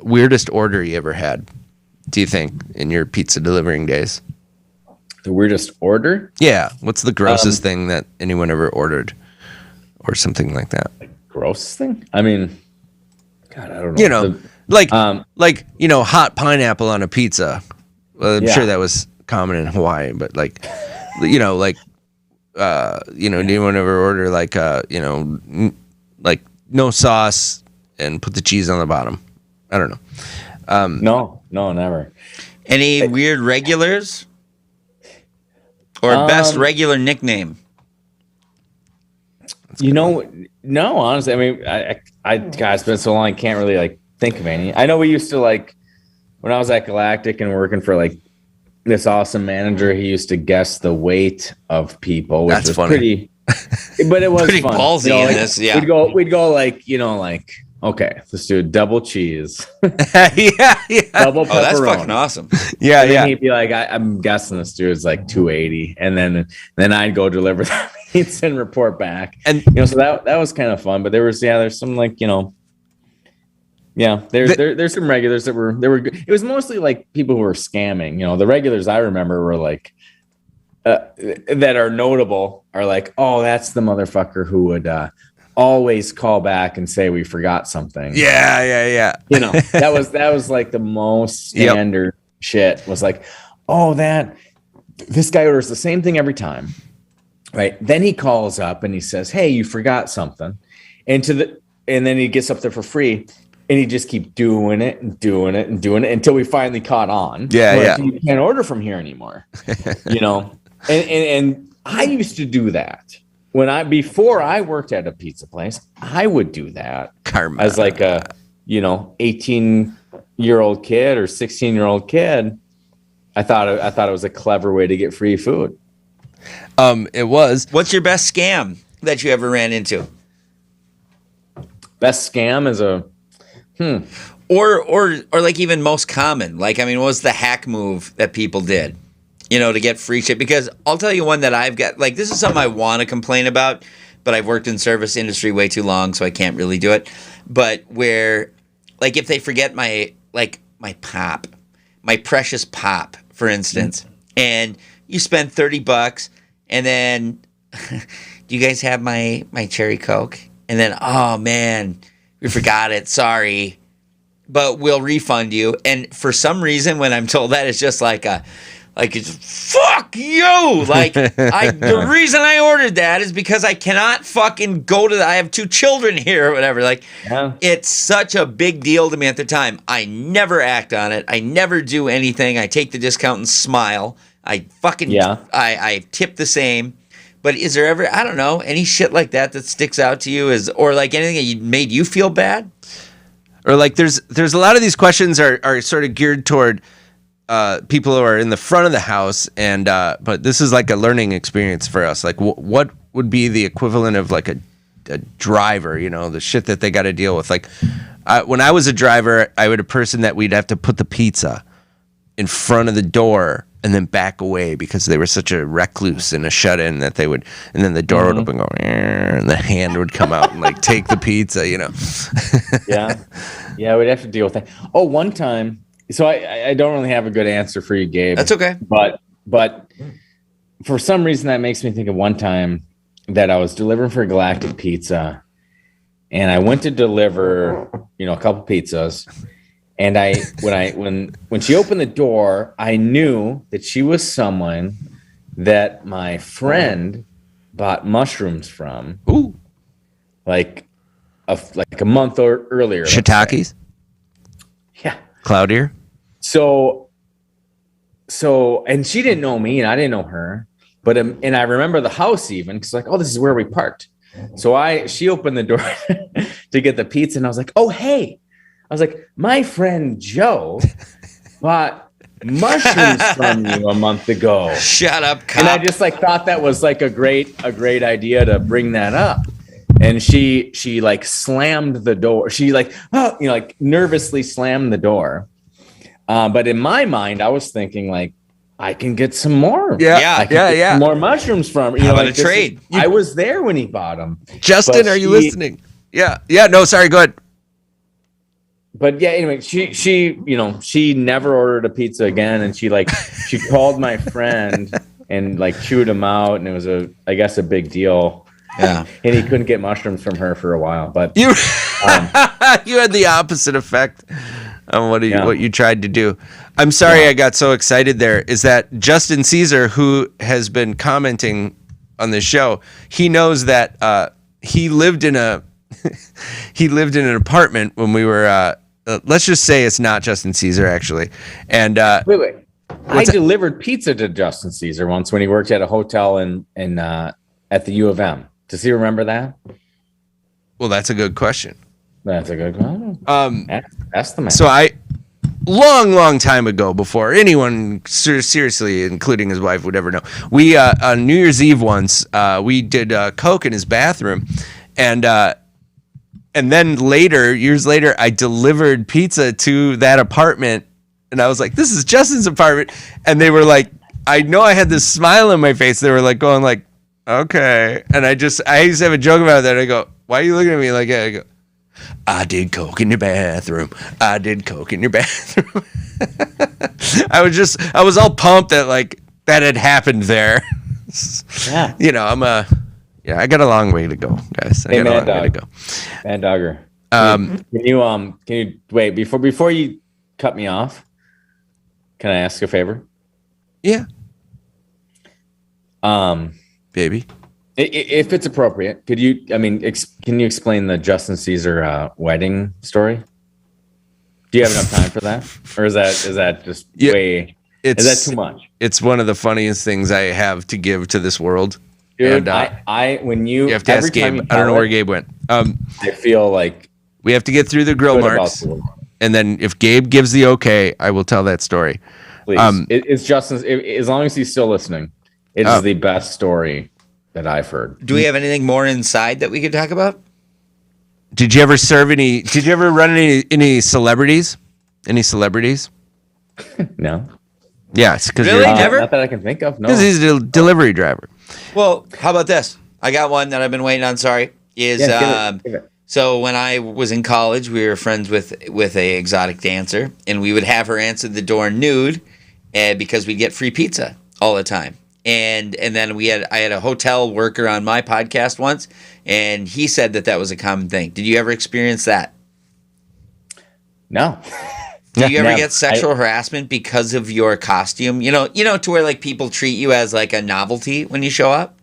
weirdest order you ever had, do you think, in your pizza delivering days? The weirdest order? Yeah. What's the grossest thing that anyone ever ordered or something like that? Grossest thing? I mean, God, I don't know. Hot pineapple on a pizza. Well, I'm sure that was common in Hawaii, but did anyone ever order no sauce and put the cheese on the bottom? I don't know. No, never. Any weird regulars or best regular nickname? No, honestly, I mean, God, it's been so long, I can't really think of any. I know we used to when I was at Galactic and working for this awesome manager, he used to guess the weight of people, which was funny. But it was pretty fun. Ballsy in this. Yeah, we'd go okay, let's do double cheese. yeah. Double pepperoni. Oh, that's fucking awesome. Yeah, and he'd be like, I'm guessing this dude's 280, and then I'd go deliver the pizza and report back. And so that was kind of fun. But there's some there's some regulars that were good. It was mostly people who were scamming. The regulars I remember were that are notable are like, oh, that's the motherfucker who would always call back and say we forgot something. Yeah. That was like the most standard shit. Was like, oh, this guy orders the same thing every time, right? Then he calls up and he says, hey, you forgot something, and then he gets up there for free. And he just keep doing it until we finally caught on. Yeah. You can't order from here anymore. And I used to do that before I worked at a pizza place. I would do that as like a 18-year-old kid or 16-year-old kid. I thought it was a clever way to get free food. It was. What's your best scam that you ever ran into? Best scam is Or like even most common. Like, I mean, what was the hack move that people did, to get free shit? Because I'll tell you one that I've got, like, this is something I want to complain about, but I've worked in service industry way too long, so I can't really do it. But where, like, if they forget my precious pop, for instance, and you spend $30 and then, do you guys have my cherry Coke? And then, oh man, we forgot it. Sorry. But we'll refund you. And for some reason, when I'm told that, it's just it's fuck you. Like, the reason I ordered that is because I cannot fucking I have 2 children here or whatever. Like, It's such a big deal to me at the time. I never act on it. I never do anything. I take the discount and smile. I I tip the same. But is there ever, I don't know, any shit like that sticks out to you, or like anything that made you feel bad? Or like there's a lot of these questions are sort of geared toward people who are in the front of the house, and but this is like a learning experience for us. Like what would be the equivalent of like a driver, the shit that they got to deal with. Like when I was a driver, I was a person that we'd have to put the pizza in front of the door and then back away because they were such a recluse and a shut-in that they would, and then the door would open, and the hand would come out and like take the pizza, Yeah, we'd have to deal with that. Oh, one time, so I don't really have a good answer for you, Gabe. That's okay. But for some reason that makes me think of one time that I was delivering for Galactic Pizza, and I went to deliver, a couple pizzas. And when she opened the door, I knew that she was someone that my friend bought mushrooms from. Ooh, like a month earlier. Shiitakes. Yeah, cloudier. So, and she didn't know me, and I didn't know her. But and I remember the house even because like, oh, this is where we parked. So she opened the door to get the pizza, and I was like, oh, hey. I was like, my friend Joe bought mushrooms from you a month ago. Shut up, cop. And I just like thought that was like a great idea to bring that up. And she like slammed the door. She like, like nervously slammed the door. But in my mind, I was thinking like, I can get some more. Yeah. Some more mushrooms from How about a trade? I was there when he bought them. Justin, are you listening? Yeah. No, sorry. Go ahead. But yeah, anyway, she never ordered a pizza again, and she called my friend and like chewed him out, and it was I guess a big deal. Yeah, and he couldn't get mushrooms from her for a while. But you you had the opposite effect on what you tried to do. I'm sorry, I got so excited. There is that Justin Caesar, who has been commenting on this show. He knows that he lived in an apartment when we were. Let's just say it's not Justin Caesar, actually. And wait. I delivered pizza to Justin Caesar once when he worked at a hotel in at the U of M. Does he remember that? Well, that's a good question. That's a good one. Ask the man. So long time ago, before anyone seriously, including his wife, would ever know, we on New Year's Eve once, we did coke in his bathroom, and then years later, I delivered pizza to that apartment, and I was like, "This is Justin's apartment," and they were like, "I know." I had this smile on my face. They were like going like, "Okay," and I used to have a joke about that. I go, "Why are you looking at me like that?" I go, "I did coke in your bathroom. I did coke in your bathroom." I was all pumped that like that had happened there. Yeah. You know, I got a long way to go, guys. I Hey, got a Mad long way to Dog. go. Mad Dogger. Can you wait before you cut me off? Can I ask a favor? Yeah. Baby. If it's appropriate, can you explain the Justin Caesar wedding story? Do you have enough time for that, or is that just way? Is that too much? It's one of the funniest things I have to give to this world. Dude, And, when you have to ask Gabe. I don't know where Gabe went. I feel like we have to get through the grill marks, and then if Gabe gives the okay, I will tell that story. Please, it's Justin's. As long as he's still listening, it is the best story that I've heard. Do we have anything more inside that we could talk about? Did you ever run any celebrities? Any celebrities? No. Yes, because Really? Never? Not that I can think of. No. Because he's a delivery driver. Well, how about this? I got one that I've been waiting on. Sorry, give it. So when I was in college, we were friends with a exotic dancer, and we would have her answer the door nude, because we'd get free pizza all the time. And then I had a hotel worker on my podcast once, and he said that was a common thing. Did you ever experience that? No. Do you ever get sexual harassment because of your costume? You know, to where like people treat you as like a novelty when you show up.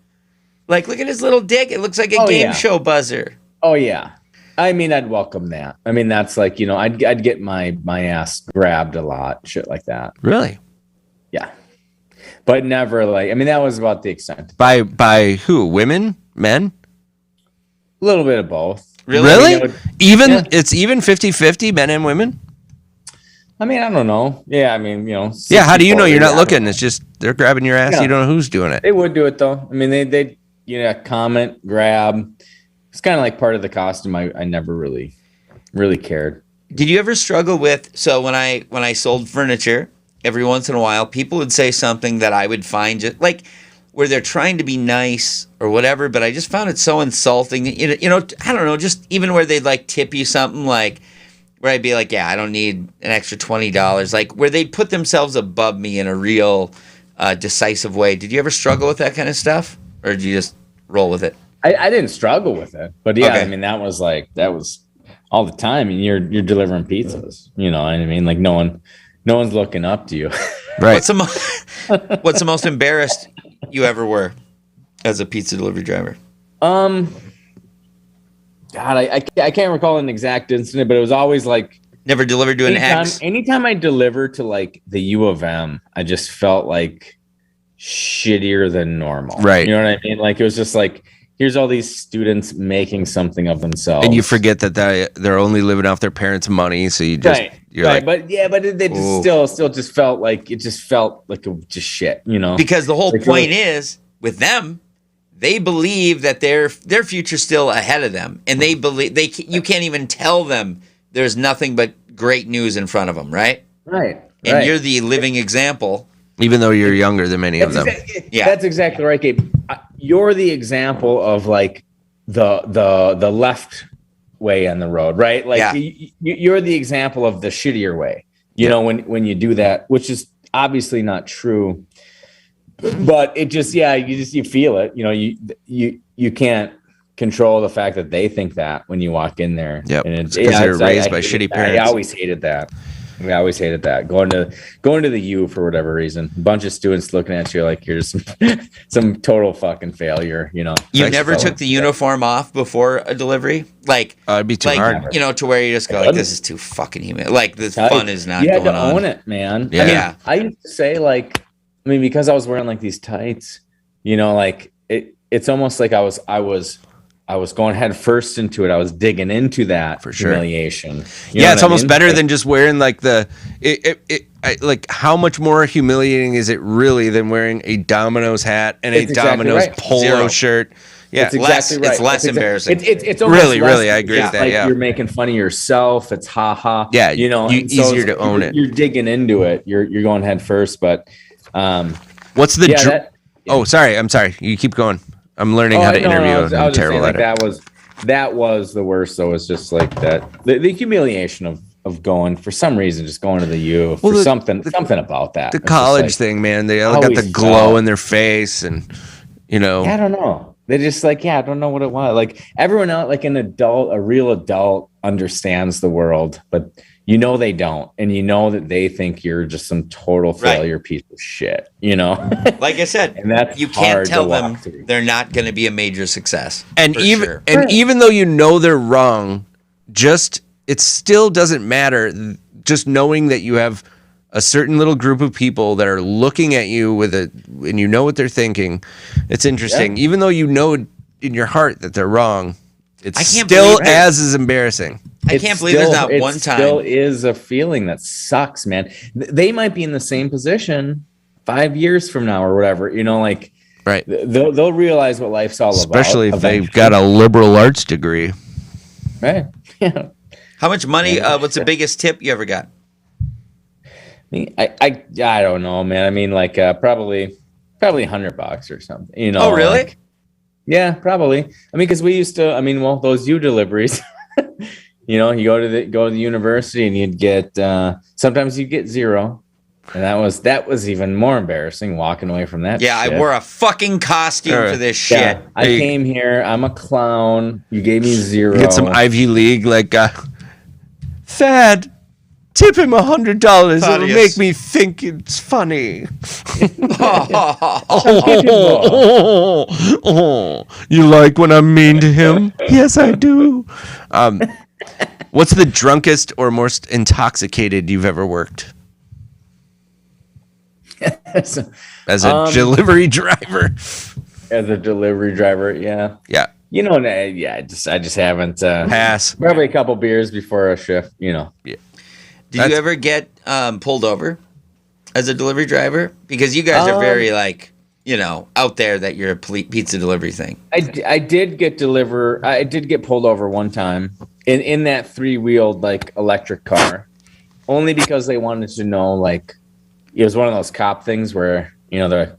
Like, look at his little dick. It looks like a game show buzzer. Oh yeah. I mean, I'd welcome that. I mean, that's like, I'd get my ass grabbed a lot, shit like that. Really? Yeah. But never like, I mean, that was about the extent. By who? Women? Men? A little bit of both. Really? It's even 50-50 men and women? I mean, I don't know. Yeah, I mean, Yeah, how do you know you're not looking? It's just they're grabbing your ass. Yeah. You don't know who's doing it. They would do it though. I mean, they comment, grab. It's kind of like part of the costume. I never really cared. Did you ever struggle with, so when I sold furniture, every once in a while, people would say something that I would find just like where they're trying to be nice or whatever, but I just found it so insulting. I don't know, just even where they'd like tip you something like, where I'd be like, yeah, I don't need an extra $20. Like where they'd put themselves above me in a real decisive way. Did you ever struggle with that kind of stuff? Or did you just roll with it? I didn't struggle with it. But yeah, Okay. I mean, that was all the time. And you're delivering pizzas. You know what I mean? Like no one's looking up to you. Right. What's the most embarrassed you ever were as a pizza delivery driver? God, I can't recall an exact incident, but it was always like Never delivered to an ex? anytime I delivered to like the U of M, I just felt like shittier than normal. Right. You know what I mean? Like it was just like, here's all these students making something of themselves. And you forget that they're only living off their parents' money, so you're like, but it just still just felt like just shit, Because the whole point is with them, they believe that their future's still ahead of them, and they believe you can't even tell them there's nothing but great news in front of them, right? Right. And you're the living example. even though you're younger than many of them. Yeah, that's exactly right, Gabe. You're the example of like the left way on the road, right? Like you're the example of the shittier way. You know, when you do that, which is obviously not true, but it just you feel it. You know, you can't control the fact that they think that when you walk in there. Yep. And it's because they're raised by shitty parents. I always hated that. I always hated that going to the U for whatever reason. A bunch of students looking at you like you're some total fucking failure. You know, you never took the uniform off before a delivery, like it'd be too hard. You know, to where you just go like, this is too fucking human. Like this fun is not going on. You had to own it, man. Yeah. I used to say like, I mean, because I was wearing like these tights, you know, like it's almost like I was going head first into it. I was digging into that for sure. Humiliation. It's almost better than just wearing like like how much more humiliating is it really than wearing a Domino's hat and a Domino's polo shirt? Yeah, it's exactly right. It's less embarrassing. It's almost really, I agree with that. Like yeah, you're making fun of yourself. It's ha. Yeah, you know, easier to own it. You're digging into it. You're going head first. But what's the? Oh, sorry. I'm sorry. You keep going. I'm learning how to interview. I'm terrible at it. That was the worst. So it's just like that. The humiliation of of going for some reason, just going to the U for Well, something about that. The It's just college like, thing, man. They all got always the glow felt- in their face, and you know. Yeah, I don't know. They just like, I don't know what it was. Like everyone else, like a real adult understands the world, but you know they don't, and you know that they think you're just some total failure piece of shit. You know, Like I said, and that's you can't hard tell to them walk through. they're not going to be a major success. And for even sure. even though you know they're wrong, it still doesn't matter. Just knowing that you have a certain little group of people that are looking at you and you know what they're thinking. It's interesting, even though you know in your heart that they're wrong. It's still as embarrassing. I can't believe there's not one time. It still is a feeling that sucks, man. They might be in the same position 5 years from now or whatever. You know, like right. They'll realize what life's all about. Especially if they've got a liberal arts degree. Right. Yeah. How much money? What's the biggest tip you ever got? I don't know, man. I mean, like probably $100 or something. You know? Oh, really? Like, yeah, probably. I mean, because we used to. I mean, well, those U deliveries. You know, you go to the university and you'd get sometimes you get zero, and that was even more embarrassing walking away from that. Yeah, shit. I wore a fucking costume for this shit. Yeah, I came here. I'm a clown. You gave me zero. You get some Ivy League like Thad. Tip him $100. It'll make me think it's funny. You like when I'm mean to him? Yes, I do. What's the drunkest or most intoxicated you've ever worked? As a delivery driver. As a delivery driver, yeah. Yeah. You know, I just haven't. Pass. Probably a couple beers before a shift, you know. Yeah. Did you ever get pulled over as a delivery driver? Because you guys are very out there that you're a pizza delivery thing. I did get pulled over one time in that 3-wheeled like electric car, only because they wanted to know, like, it was one of those cop things where, you know, they're like,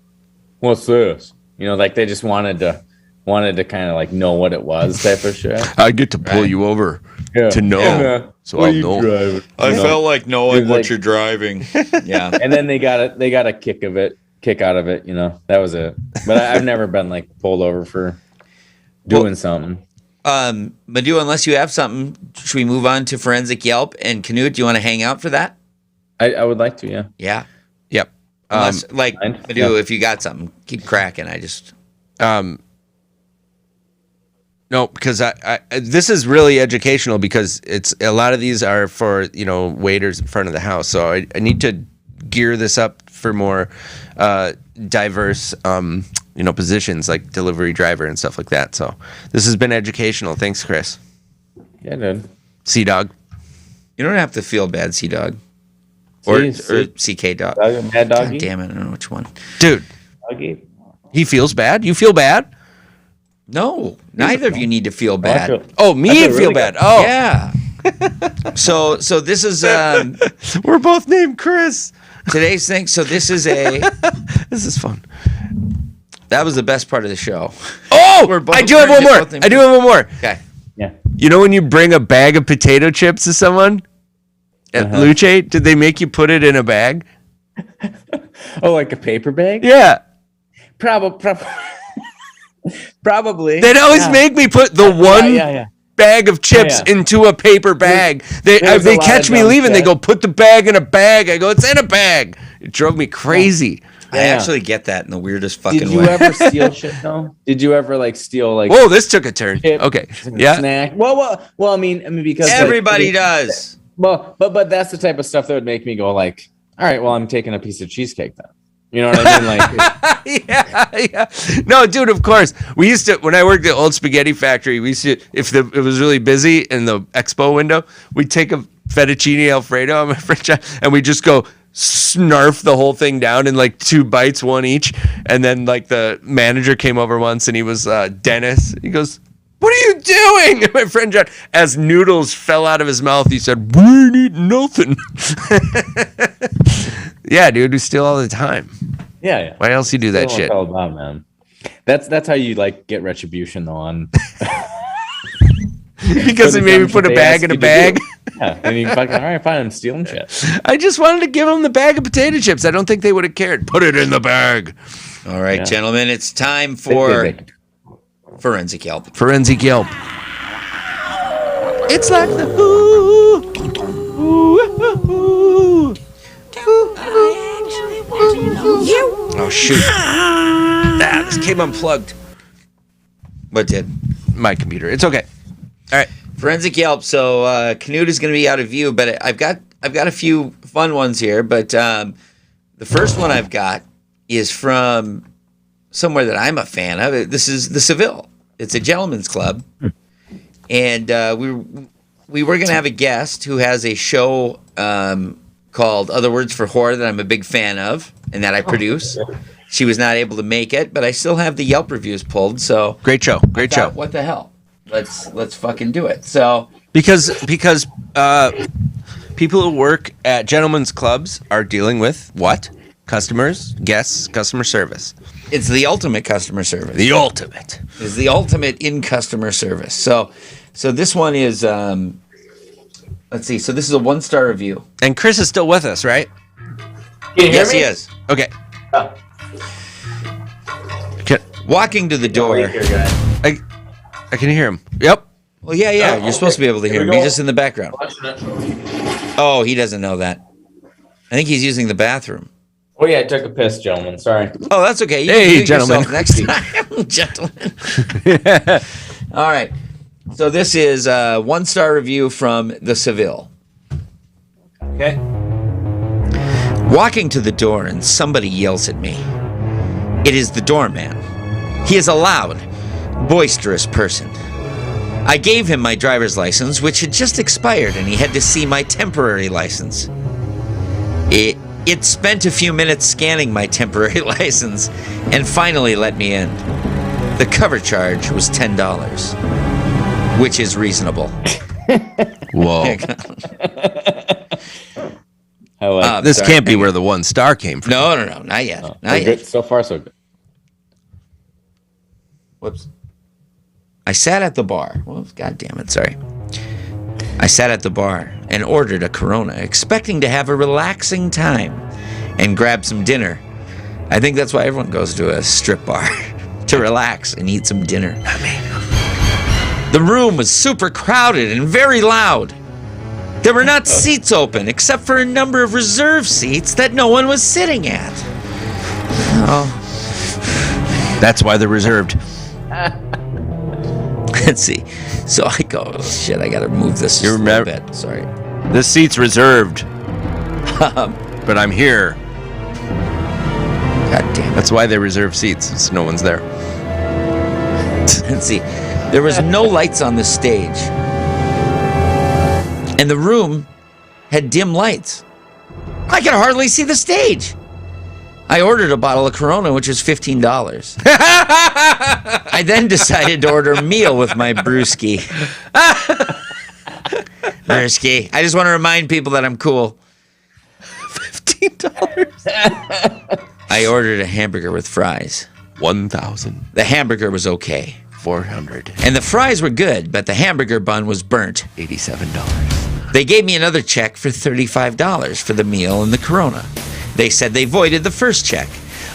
what's this? You know, like they just wanted to kind of like know what it was type of shit. I get to pull you over to know. Yeah. So I'll know. Driving? I felt like knowing what like, you're driving. Yeah. And then they got a kick out of it, you know. That was it. But I've never been like pulled over for doing something. Madhu, unless you have something, should we move on to Forensic Yelp? And Canute, do you want to hang out for that? I would like to, yeah. Yeah. Yep. Unless, Madhu, if you got something, keep cracking. I just... No, because I this is really educational, because it's a lot of these are for, you know, waiters in front of the house. So I need to gear this up for more diverse positions like delivery driver and stuff like that. So this has been educational. Thanks, Chris. Yeah, dude. Sea Dog. You don't have to feel bad, Sea Dog. Or CK Dog. Mad Doggy? God damn it, I don't know which one. Dude. Doggy. He feels bad? You feel bad? No, neither of you need to feel bad. Me feel really bad. Good. Oh, yeah. So this is we're both named Chris. Today's thing. So this is this is fun. That was the best part of the show. Oh, I do have one more. Okay. Yeah. You know when you bring a bag of potato chips to someone at Luce, did they make you put it in a bag? Oh, like a paper bag? Yeah. Probably. They'd always make me put the one bag of chips into a paper bag. They catch me leaving. They go, put the bag in a bag. I go, it's in a bag. It drove me crazy. I actually get that in the weirdest fucking way. Did you ever steal shit though? Did you ever like steal like? Whoa, this took a turn. Okay, yeah. Snack. Well. I mean, because everybody does. Well, but that's the type of stuff that would make me go like, all right, well, I'm taking a piece of cheesecake then. You know what I mean? Like, yeah. No, dude, of course. We used to, when I worked at Old Spaghetti Factory, we used to, if it was really busy in the expo window, we'd take a fettuccine Alfredo on my French, and we just go snarf the whole thing down in like 2 bites, one each. And then like the manager came over once, and he was Dennis. He goes, "What are you doing?" And my friend John, as noodles fell out of his mouth, he said, "We ain't eating nothing." Yeah, dude, we steal all the time. Yeah. Why else you do that shit? All about, man. That's how you like get retribution though on. Because they made me put a bag in a bag. Yeah, and you fucking, all right, fine, I'm stealing shit. I just wanted to give them the bag of potato chips. I don't think they would have cared. Put it in the bag. All right, gentlemen, it's time for Forensic Yelp. Forensic Yelp. It's like the Oh shoot! This came unplugged. What did? My computer. It's okay. All right. Forensic Yelp. So Canute is going to be out of view, but I've got a few fun ones here. But the first one I've got is from somewhere that I'm a fan of. This is the Seville. It's a gentleman's club, and we were going to have a guest who has a show called Other Words for Horror that I'm a big fan of and that I produce. She was not able to make it, but I still have the Yelp reviews pulled. So great show. What the hell? Let's fucking do it. So because people who work at gentlemen's clubs are dealing with what? Customers, guests, customer service. It's the ultimate customer service. The ultimate. It's the ultimate in customer service. So this one is let's see. So this is a 1-star review. And Chris is still with us, right? Yes, he is. Okay. Oh. Walking to the door. I can hear him. Yep. Well, yeah. You're supposed to be able to hear him. He's just in the background. Oh, he doesn't know that. I think he's using the bathroom. Oh yeah, I took a piss, gentlemen. Sorry. Oh, that's okay. You hey, can gentlemen. Next time, gentlemen. All right. So this is a 1-star review from the Seville. Okay. Walking to the door and somebody yells at me. It is the doorman. He is a loud, boisterous person. I gave him my driver's license, which had just expired, and he had to see my temporary license. It spent a few minutes scanning my temporary license and finally let me in. The cover charge was $10, which is reasonable. Whoa. This can't be where the 1-star came from. No, not yet. Oh, not yet. good. So far, so good. Whoops. I sat at the bar. Well, God damn it, sorry. I sat at the bar and ordered a Corona, expecting to have a relaxing time and grab some dinner. I think that's why everyone goes to a strip bar, to relax and eat some dinner. Not me. The room was super crowded and very loud. There were not seats open, except for a number of reserved seats that no one was sitting at. Oh. That's why they're reserved. Let's see. So I go, oh, shit, I gotta move this a little bit. Sorry. This seat's reserved. But I'm here. God damn it. That's why they reserve seats, so no one's there. Let's see. There was no lights on the stage. And the room had dim lights. I could hardly see the stage. I ordered a bottle of Corona, which was $15. I then decided to order a meal with my brewski. Brewski. I just want to remind people that I'm cool. $15. I ordered a hamburger with fries. 1,000. The hamburger was okay. 400. And the fries were good, but the hamburger bun was burnt. $87. They gave me another check for $35 for the meal and the Corona. They said they voided the first check.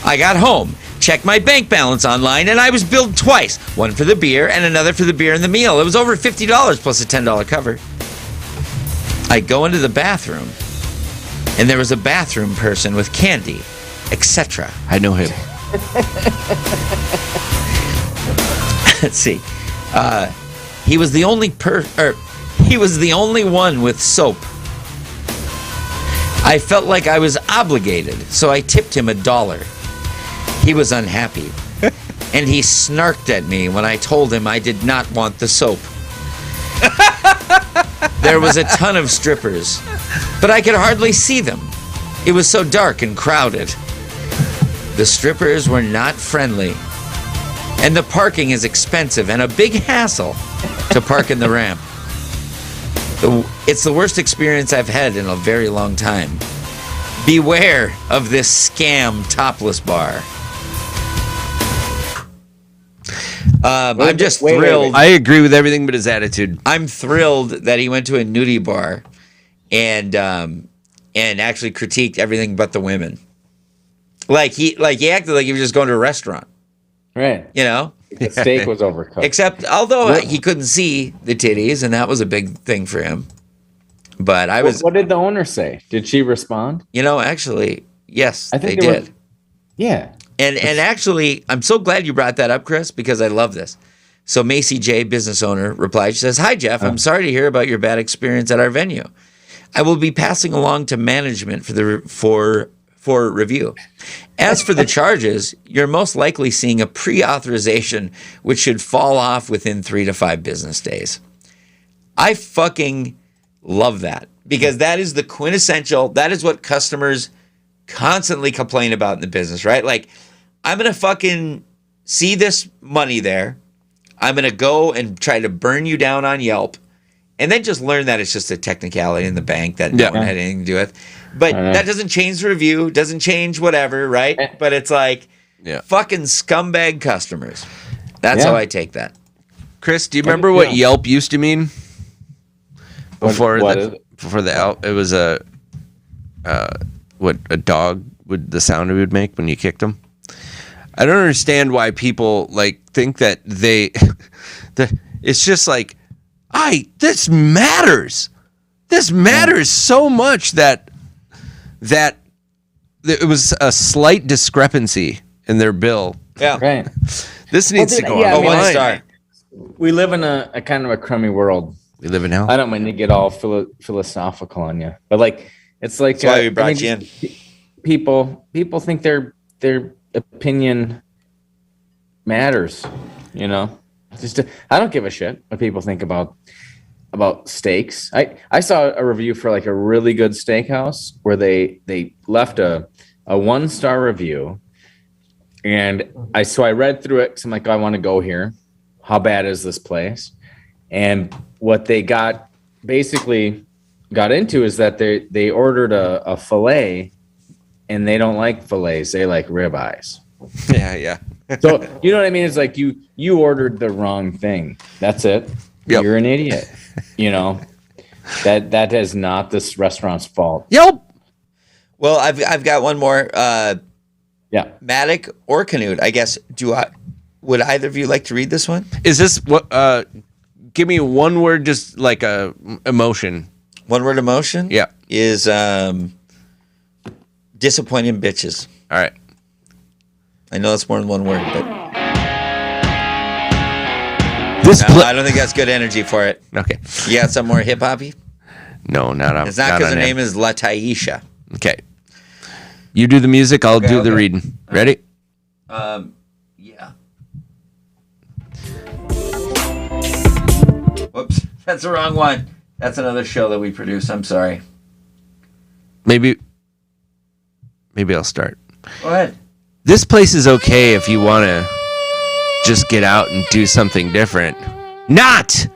I got home, checked my bank balance online, and I was billed twice. One for the beer and another for the beer and the meal. It was over $50 plus a $10 cover. I go into the bathroom, and there was a bathroom person with candy, etc. I know him. Let's see. He was the only one with soap. I felt like I was obligated, so I tipped him $1. He was unhappy, and he snarked at me when I told him I did not want the soap. There was a ton of strippers, but I could hardly see them. It was so dark and crowded. The strippers were not friendly, and the parking is expensive and a big hassle to park in the ramp. It's the worst experience I've had in a very long time. Beware of this scam topless bar. I'm just Wait. thrilled. I agree with everything but his attitude. I'm thrilled that he went to a nudie bar and actually critiqued everything but the women. Like he acted like he was just going to a restaurant. Right. You know? The steak was overcooked. Except, although he couldn't see the titties, and that was a big thing for him. But I was... What did the owner say? Did she respond? You know, actually, yes, I think they did. Yeah. And actually, I'm so glad you brought that up, Chris, because I love this. So Macy J, business owner, replied. She says, "Hi, Jeff. I'm sorry to hear about your bad experience at our venue. I will be passing along to management for review. As for the charges, you're most likely seeing a pre-authorization, which should fall off within 3 to 5 business days." I fucking love that, because that is the quintessential. That is what customers constantly complain about in the business, right? Like, I'm going to fucking see this money there. I'm going to go and try to burn you down on Yelp, and then just learn that it's just a technicality in the bank that no one had anything to do with. But that doesn't change the review, doesn't change whatever, right? But it's like, fucking scumbag customers. That's how I take that. Chris, do you remember what Yelp used to mean? Before it was what a dog would, the sound it would make when you kicked him. I don't understand why people like think that it's just like, this matters. This matters so much that it was a slight discrepancy in their bill. Yeah. Right. This needs to go on. 1 star. We live in a kind of a crummy world. We live in hell. I don't mean to get all philosophical on you, but like, it's like, that's why we brought you in. People think their opinion matters, you know. I don't give a shit what people think about steaks. I saw a review for like a really good steakhouse where they left a 1-star review, and I read through it because I'm like, I want to go here. How bad is this place? And what they got into is that they ordered a fillet, and they don't like fillets, they like ribeyes. Yeah. So you know what I mean? It's like you ordered the wrong thing. That's it. Yep. You're an idiot. You know, that is not this restaurant's fault. Yep. Well, I've got one more. Yeah. Matic or Canute, I guess. Would either of you like to read this one? Is this what? Give me one word, just like a emotion. One word emotion? Yeah. Is disappointing bitches. All right. I know that's more than one word, but I don't think that's good energy for it. Okay. You got some more hip hoppy? No, not. It's not because her name is La Taisha. Okay. You do the music. I'll do the reading. Ready? Yeah. Whoops, that's the wrong one. That's another show that we produce. I'm sorry. Maybe I'll start. Go ahead. This place is okay if you want to just get out and do something different. Not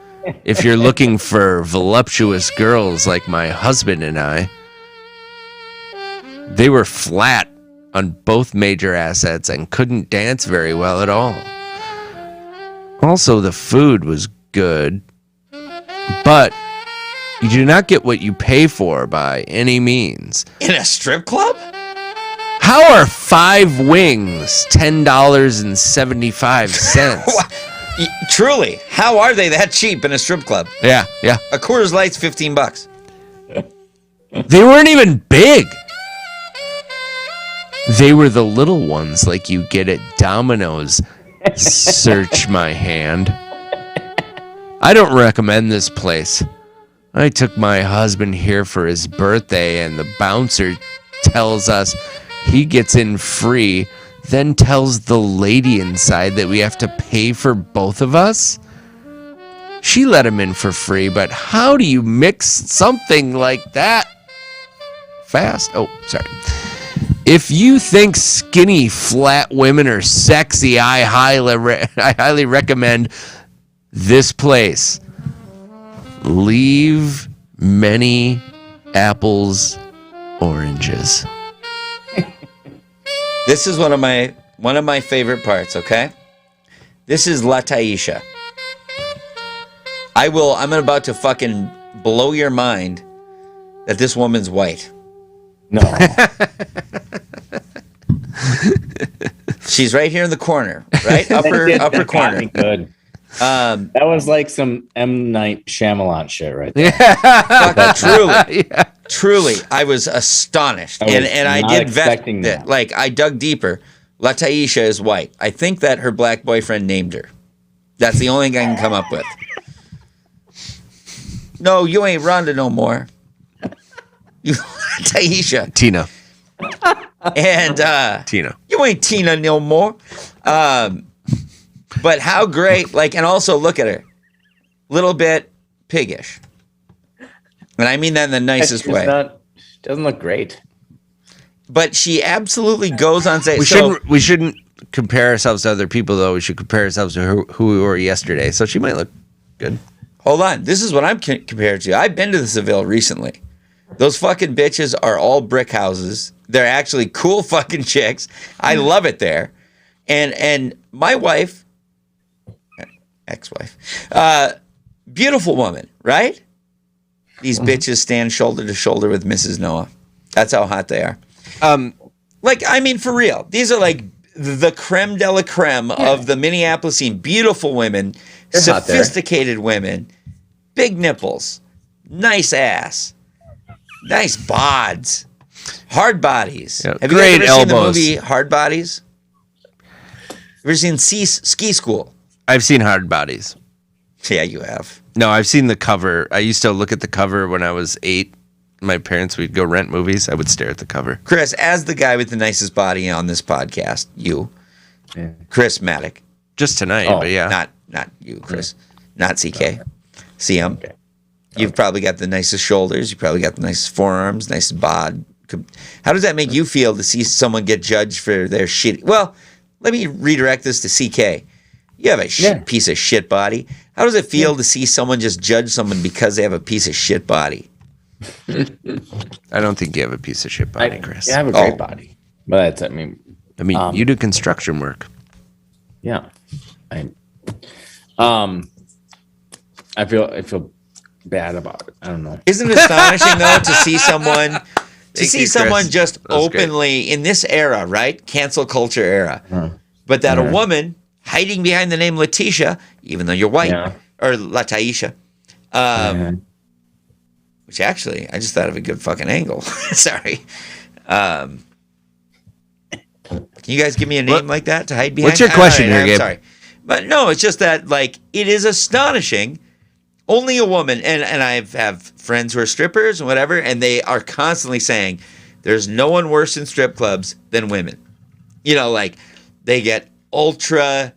if you're looking for voluptuous girls like my husband and I. They were flat on both major assets and couldn't dance very well at all. Also, the food was good, but you do not get what you pay for by any means. In a strip club? How are 5 wings $10.75? Truly, how are they that cheap in a strip club? Yeah. A Coors Light's $15. They weren't even big. They were the little ones like you get at Domino's. Search my hand. I don't recommend this place. I took my husband here for his birthday, and the bouncer tells us he gets in free, then tells the lady inside that we have to pay for both of us. She let him in for free, but how do you mix something like that fast? Oh, sorry. If you think skinny, flat women are sexy, I highly recommend this place. Leave many apples, oranges. This is one of my favorite parts, okay? This is La Taisha. I'm about to fucking blow your mind that this woman's white. No. She's right here in the corner, right? upper corner. Good. That was like some M. Night Shyamalan shit right there. Truly, I was astonished, and I did vet that. Like, I dug deeper. La Taisha is white. I think that her black boyfriend named her. That's the only thing I can come up with. No, you ain't Rhonda no more. You Taisha. Tina. And Tina. You ain't Tina no more. But how great, like, and also look at her. Little bit piggish. And I mean that in the nicest way. She doesn't look great. But she absolutely goes on saying we shouldn't compare ourselves to other people, though. We should compare ourselves to who we were yesterday. So she might look good. Hold on. This is what I'm compared to. I've been to the Seville recently. Those fucking bitches are all brick houses. They're actually cool fucking chicks. I love it there. And my wife, ex-wife, beautiful woman, right? These bitches stand shoulder to shoulder with Mrs. Noah. That's how hot they are. Like, I mean, for real. These are like the creme de la creme of the Minneapolis scene. Beautiful women, they're sophisticated women, big nipples, nice ass, nice bods, hard bodies. Yeah, have you guys ever seen the movie Hard Bodies? Ever seen Ski School? I've seen Hard Bodies. Yeah, you have. No, I've seen the cover. I used to look at the cover when I was 8. My parents would go rent movies. I would stare at the cover. Chris, as the guy with the nicest body on this podcast, Chris Maddock. Just tonight, but yeah. Not you, Chris. Not CK. CM. Okay. You've probably got the nicest shoulders. You probably got the nicest forearms, nicest bod. How does that make you feel to see someone get judged for their shit? Well, let me redirect this to CK. You have a piece of shit body. How does it feel to see someone just judge someone because they have a piece of shit body? I don't think you have a piece of shit body, Chris. You have a great body. But that's, I mean, you do construction work. Yeah. I feel bad about it. I don't know. Isn't it astonishing though to see someone just openly great. In this era, right? Cancel culture era. But that a woman hiding behind the name Letitia, even though you're white, or La Taisha, which actually, I just thought of a good fucking angle. Sorry. Can you guys give me a name like that to hide behind? What's your question here, Gabe? I'm sorry. But no, it's just that, like, it is astonishing. Only a woman, and I have friends who are strippers and whatever, and they are constantly saying, there's no one worse in strip clubs than women. You know, like, they get ultra,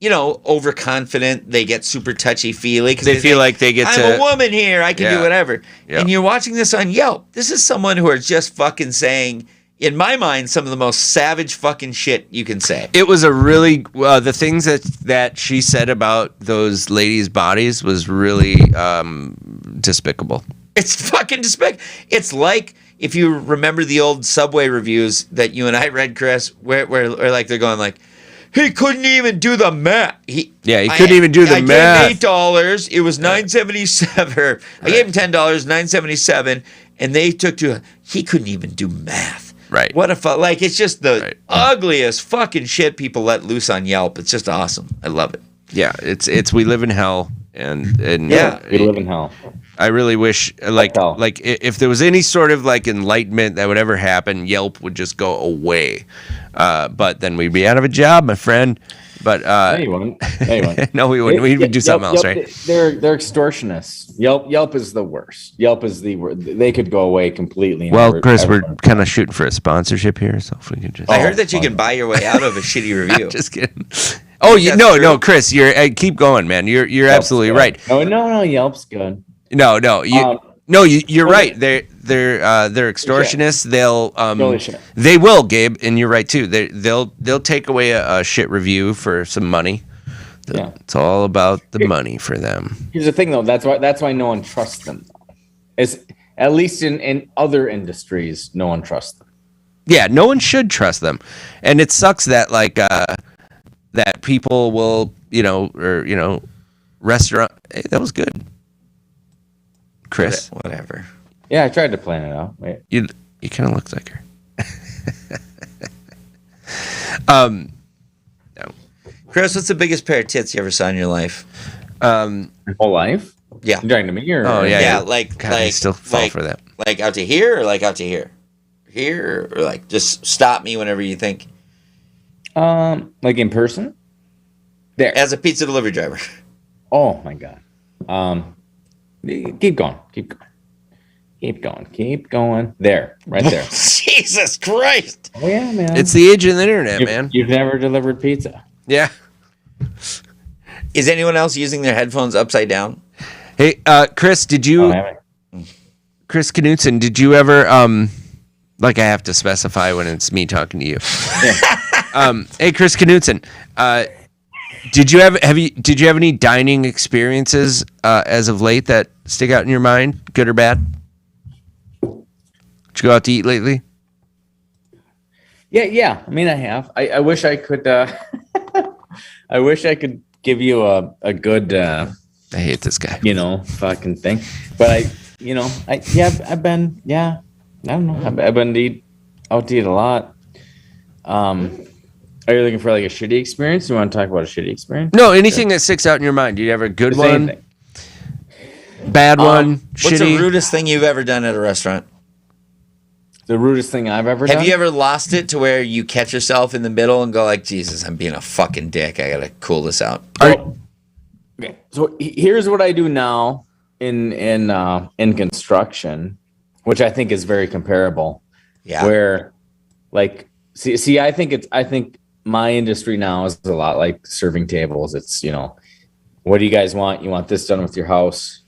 overconfident. They get super touchy-feely. Because they feel like they get I'm a woman here. I can do whatever. Yep. And you're watching this on Yelp. This is someone who are just fucking saying, in my mind, some of the most savage fucking shit you can say. It was a really, the things that she said about those ladies' bodies was really despicable. It's fucking despicable. It's like, if you remember the old Subway reviews that you and I read, Chris, where like they're going like, he couldn't even do the math. He couldn't even do the math. I gave $8. It was $9.77. I gave him $10, $9.77, and they took he couldn't even do math. Right. What if like it's just the ugliest fucking shit people let loose on Yelp. It's just awesome. I love it. Yeah, it's we live in hell, and we live in hell. I really wish like if there was any sort of like enlightenment that would ever happen, Yelp would just go away. But then we'd be out of a job, my friend. But no, you wouldn't. No, we wouldn't. We'd do something else, right? They're extortionists. Yelp is the worst. Yelp is the worst. They could go away completely. Well, Chris, we're kind of shooting for a sponsorship here, so if we could just. I heard that you can buy your way out of a shitty review. Just kidding. Oh, no, Chris, keep going, man. You're absolutely right. No, Yelp's good. No, you're right. They're extortionists. They will, Gabe, and you're right too. They'll take away a shit review for some money. It's all about the money for them. Here's the thing, though. That's why no one trusts them. It's at least in other industries, no one trusts them. Yeah, no one should trust them, and it sucks that like that people will, restaurant. Hey, that was good, Chris. Whatever. Yeah, I tried to plan it out. Wait. You kind of look like her. No. Chris, what's the biggest pair of tits you ever saw in your life? My whole life? Yeah. You talking to me or? Oh, yeah. Yeah, like God, I still fall for that. Like out to here or like out to here? Here or like just stop me whenever you think. Like in person? There. As a pizza delivery driver. Oh my God. Keep going. Keep going. There. Right there. Jesus Christ. Oh yeah, man. It's the age of the internet, man. You've never delivered pizza. Yeah. Is anyone else using their headphones upside down? Hey, Chris, did you? Chris Knutson, did you ever? Like I have to specify when it's me talking to you. Yeah. Hey, Chris Knutson, did you have any dining experiences as of late that stick out in your mind, good or bad? Did you go out to eat lately? Yeah. I mean, I have. I wish I could. I wish I could give you a good. I hate this guy. Fucking thing. But I've been. Yeah, I don't know. I've been out to eat a lot. Are you looking for like a shitty experience? You want to talk about a shitty experience? No, anything that sticks out in your mind. Do you have a good one? Bad one? What's Shitty? the rudest thing you've ever done at a restaurant? The rudest thing I've ever done? Have you ever lost it to where you catch yourself in the middle and go like, Jesus, I'm being a fucking dick. I gotta cool this out. Okay. So here's what I do now in construction, which I think is very comparable. Yeah. Where like see I think my industry now is a lot like serving tables. It's, what do you guys want? You want this done with your house,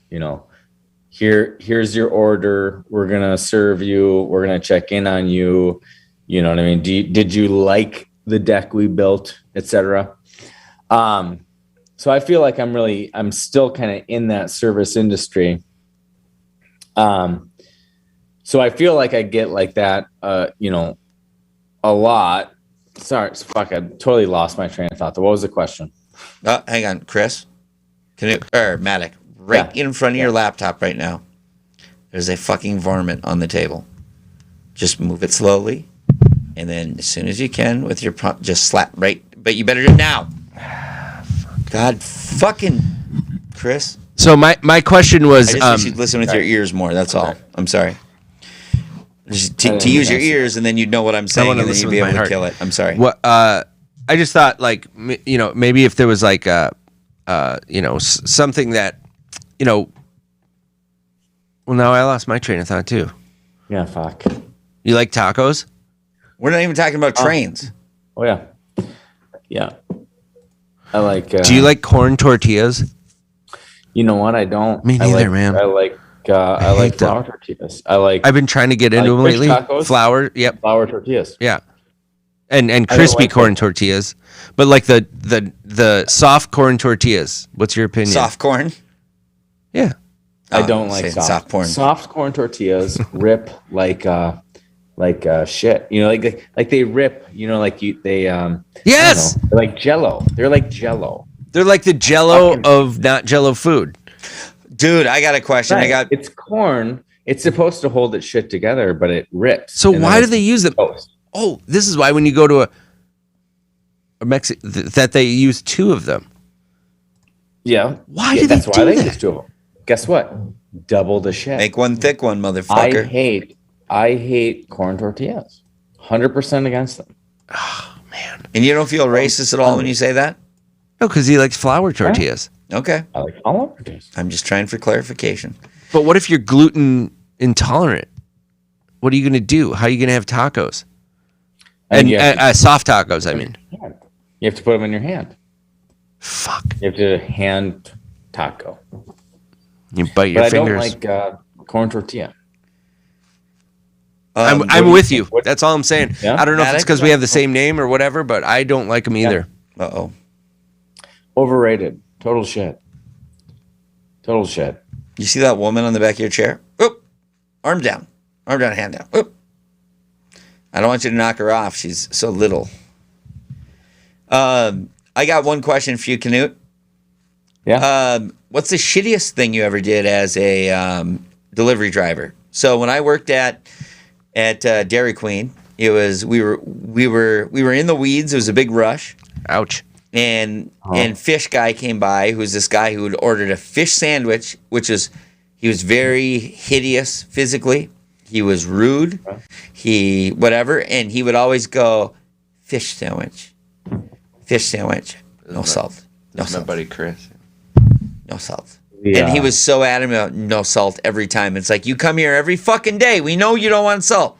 here's your order. We're gonna serve you. We're gonna check in on you. You know what I mean? Did you like the deck we built, etc. So I feel like I'm still kind of in that service industry. So I feel like I get like that, a lot. Sorry, fuck, I totally lost my train of thought. What was the question? Hang on, Chris. Maddox, in front of your laptop right now, there's a fucking varmint on the table. Just move it slowly, and then as soon as you can with your just slap right. But you better do it now. God fucking Chris. So my question was, I just wish you'd listen with your ears more. That's all. I'm sorry. Just to use your ears, and then you'd know what I'm saying, and then you'd be able to kill it. I'm sorry. What? I just thought, like, maybe if there was like something that, well, now I lost my train of thought too. Yeah, fuck. You like tacos? We're not even talking about trains. Oh yeah, yeah. I like. Do you like corn tortillas? You know what? I don't. Me neither, man. I like flour tortillas. I've been trying to get into them lately. Tacos, flour tortillas. Yeah, and crispy corn tortillas, but like the soft corn tortillas. What's your opinion? Soft corn. Yeah, I don't like soft corn. Soft corn tortillas rip like shit. Like they rip. Yes. They're like Jello. They're like Jello. They're like the Jello of not Jello food. Dude, I got a question. Right. It's corn. It's supposed to hold its shit together, but it rips. So why do they use them? Oh, this is why when you go to a Mexican that they use two of them. Yeah. Why do they do that? That's why they use two of them. Guess what? Double the shit. Make one thick one, motherfucker. I hate corn tortillas. 100% against them. Oh man. And you don't feel racist at all when you say that? No, because he likes flour tortillas. Okay. I like flour tortillas. I'm just trying for clarification. But what if you're gluten intolerant? What are you going to do? How are you going to have tacos? And soft tacos, I mean. You have to put them in your hand. Fuck. You have to hand taco. You bite your fingers. I don't like corn tortilla. I'm with you. That's all I'm saying. Yeah? I don't know if it's because we have the same name or whatever, but I don't like them either. Uh-oh. Overrated. Total shit. You see that woman on the back of your chair? Oop. Arm down, hand down. Oop. I don't want you to knock her off. She's so little. I got one question for you, Canute. Yeah. What's the shittiest thing you ever did as a delivery driver? So when I worked at Dairy Queen, it was we were in the weeds. It was a big rush. Ouch. And fish guy came by, who's this guy who had ordered a fish sandwich, he was very hideous physically. He was rude. He whatever, and he would always go, fish sandwich, no salt, no My salt, buddy Chris. no salt. Yeah. And he was so adamant about no salt every time. It's like, you come here every fucking day. We know you don't want salt.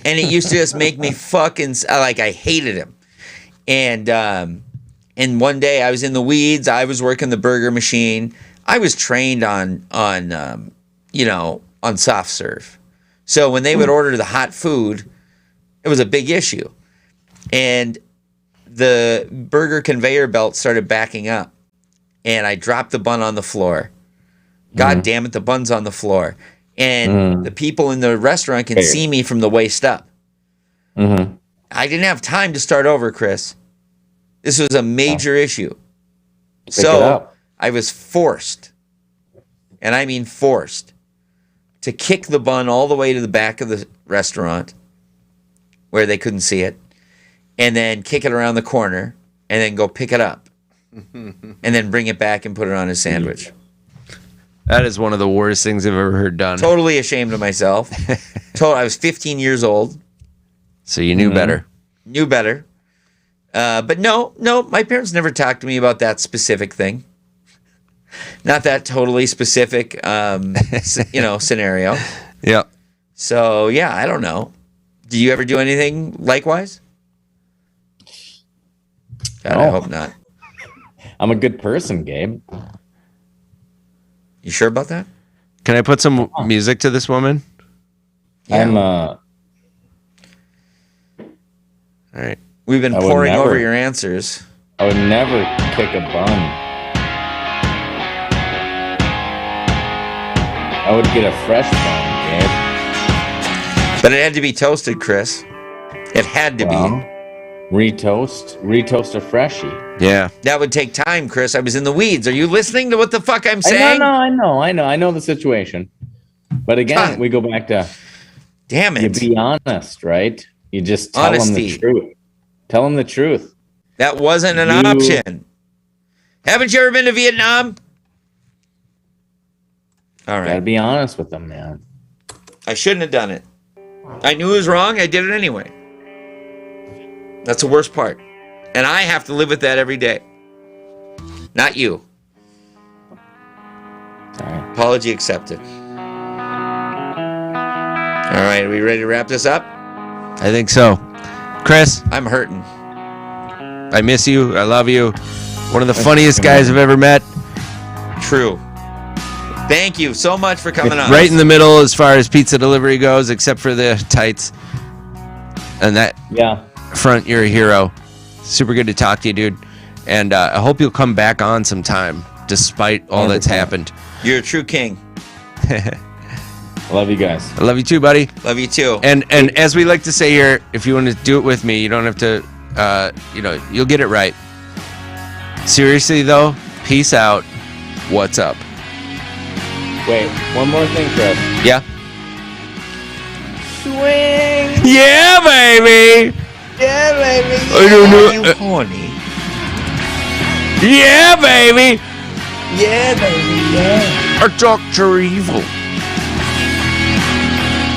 And it used to just make me fucking, like, I hated him. And one day I was in the weeds. I was working the burger machine. I was trained on soft serve. So when they would order the hot food, it was a big issue. And the burger conveyor belt started backing up. And I dropped the bun on the floor. God damn it, the bun's on the floor. And the people in the restaurant can see me from the waist up. Mm-hmm. I didn't have time to start over, Chris. This was a major issue. So I was forced, and I mean forced, to kick the bun all the way to the back of the restaurant where they couldn't see it, and then kick it around the corner, and then go pick it up. And then bring it back and put it on a sandwich. That is one of the worst things I've ever heard done. Totally ashamed of myself. I was 15 years old. So you knew better. Knew better. But no, my parents never talked to me about that specific thing. Not that totally specific, scenario. Yeah. So, yeah, I don't know. Do you ever do anything likewise? God, I hope not. I'm a good person, Gabe. You sure about that? Can I put some music to this woman? Yeah. All right. We've been pouring over your answers. I would never kick a bun. I would get a fresh bun, Gabe. But it had to be toasted, Chris. It had to be. Retoast a freshie. Yeah. That would take time, Chris. I was in the weeds. Are you listening to what the fuck I'm saying? I know the situation. But again, we go back to, damn it. You be honest, right? You just tell them the truth. Tell them the truth. That wasn't an option. Haven't you ever been to Vietnam? All right. Gotta be honest with them, man. I shouldn't have done it. I knew it was wrong. I did it anyway. That's the worst part. And I have to live with that every day. Not you. Sorry. Apology accepted. All right, are we ready to wrap this up? I think so. Chris, I'm hurting. I miss you. I love you. One of the funniest guys I've ever met. True. Thank you so much for coming on. Right in the middle as far as pizza delivery goes, except for the tights. And that front, you're a hero. Super good to talk to you, dude. And I hope you'll come back on sometime, despite all that's happened. You're a true king. I love you guys. I love you too, buddy. Love you too. And as we like to say here, if you want to do it with me, you don't have to, you'll get it right. Seriously, though, peace out. What's up? Wait, one more thing, Chris. Yeah? Swing! Yeah, baby! Yeah, baby! I don't know. Are you horny? Yeah, baby! Yeah, baby, yeah. A Dr. Evil.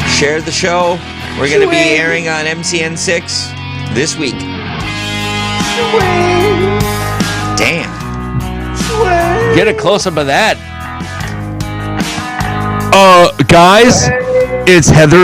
Share the show. We're going to be airing on MCN6 this week. Damn. Get a close-up of that. Guys, it's Heather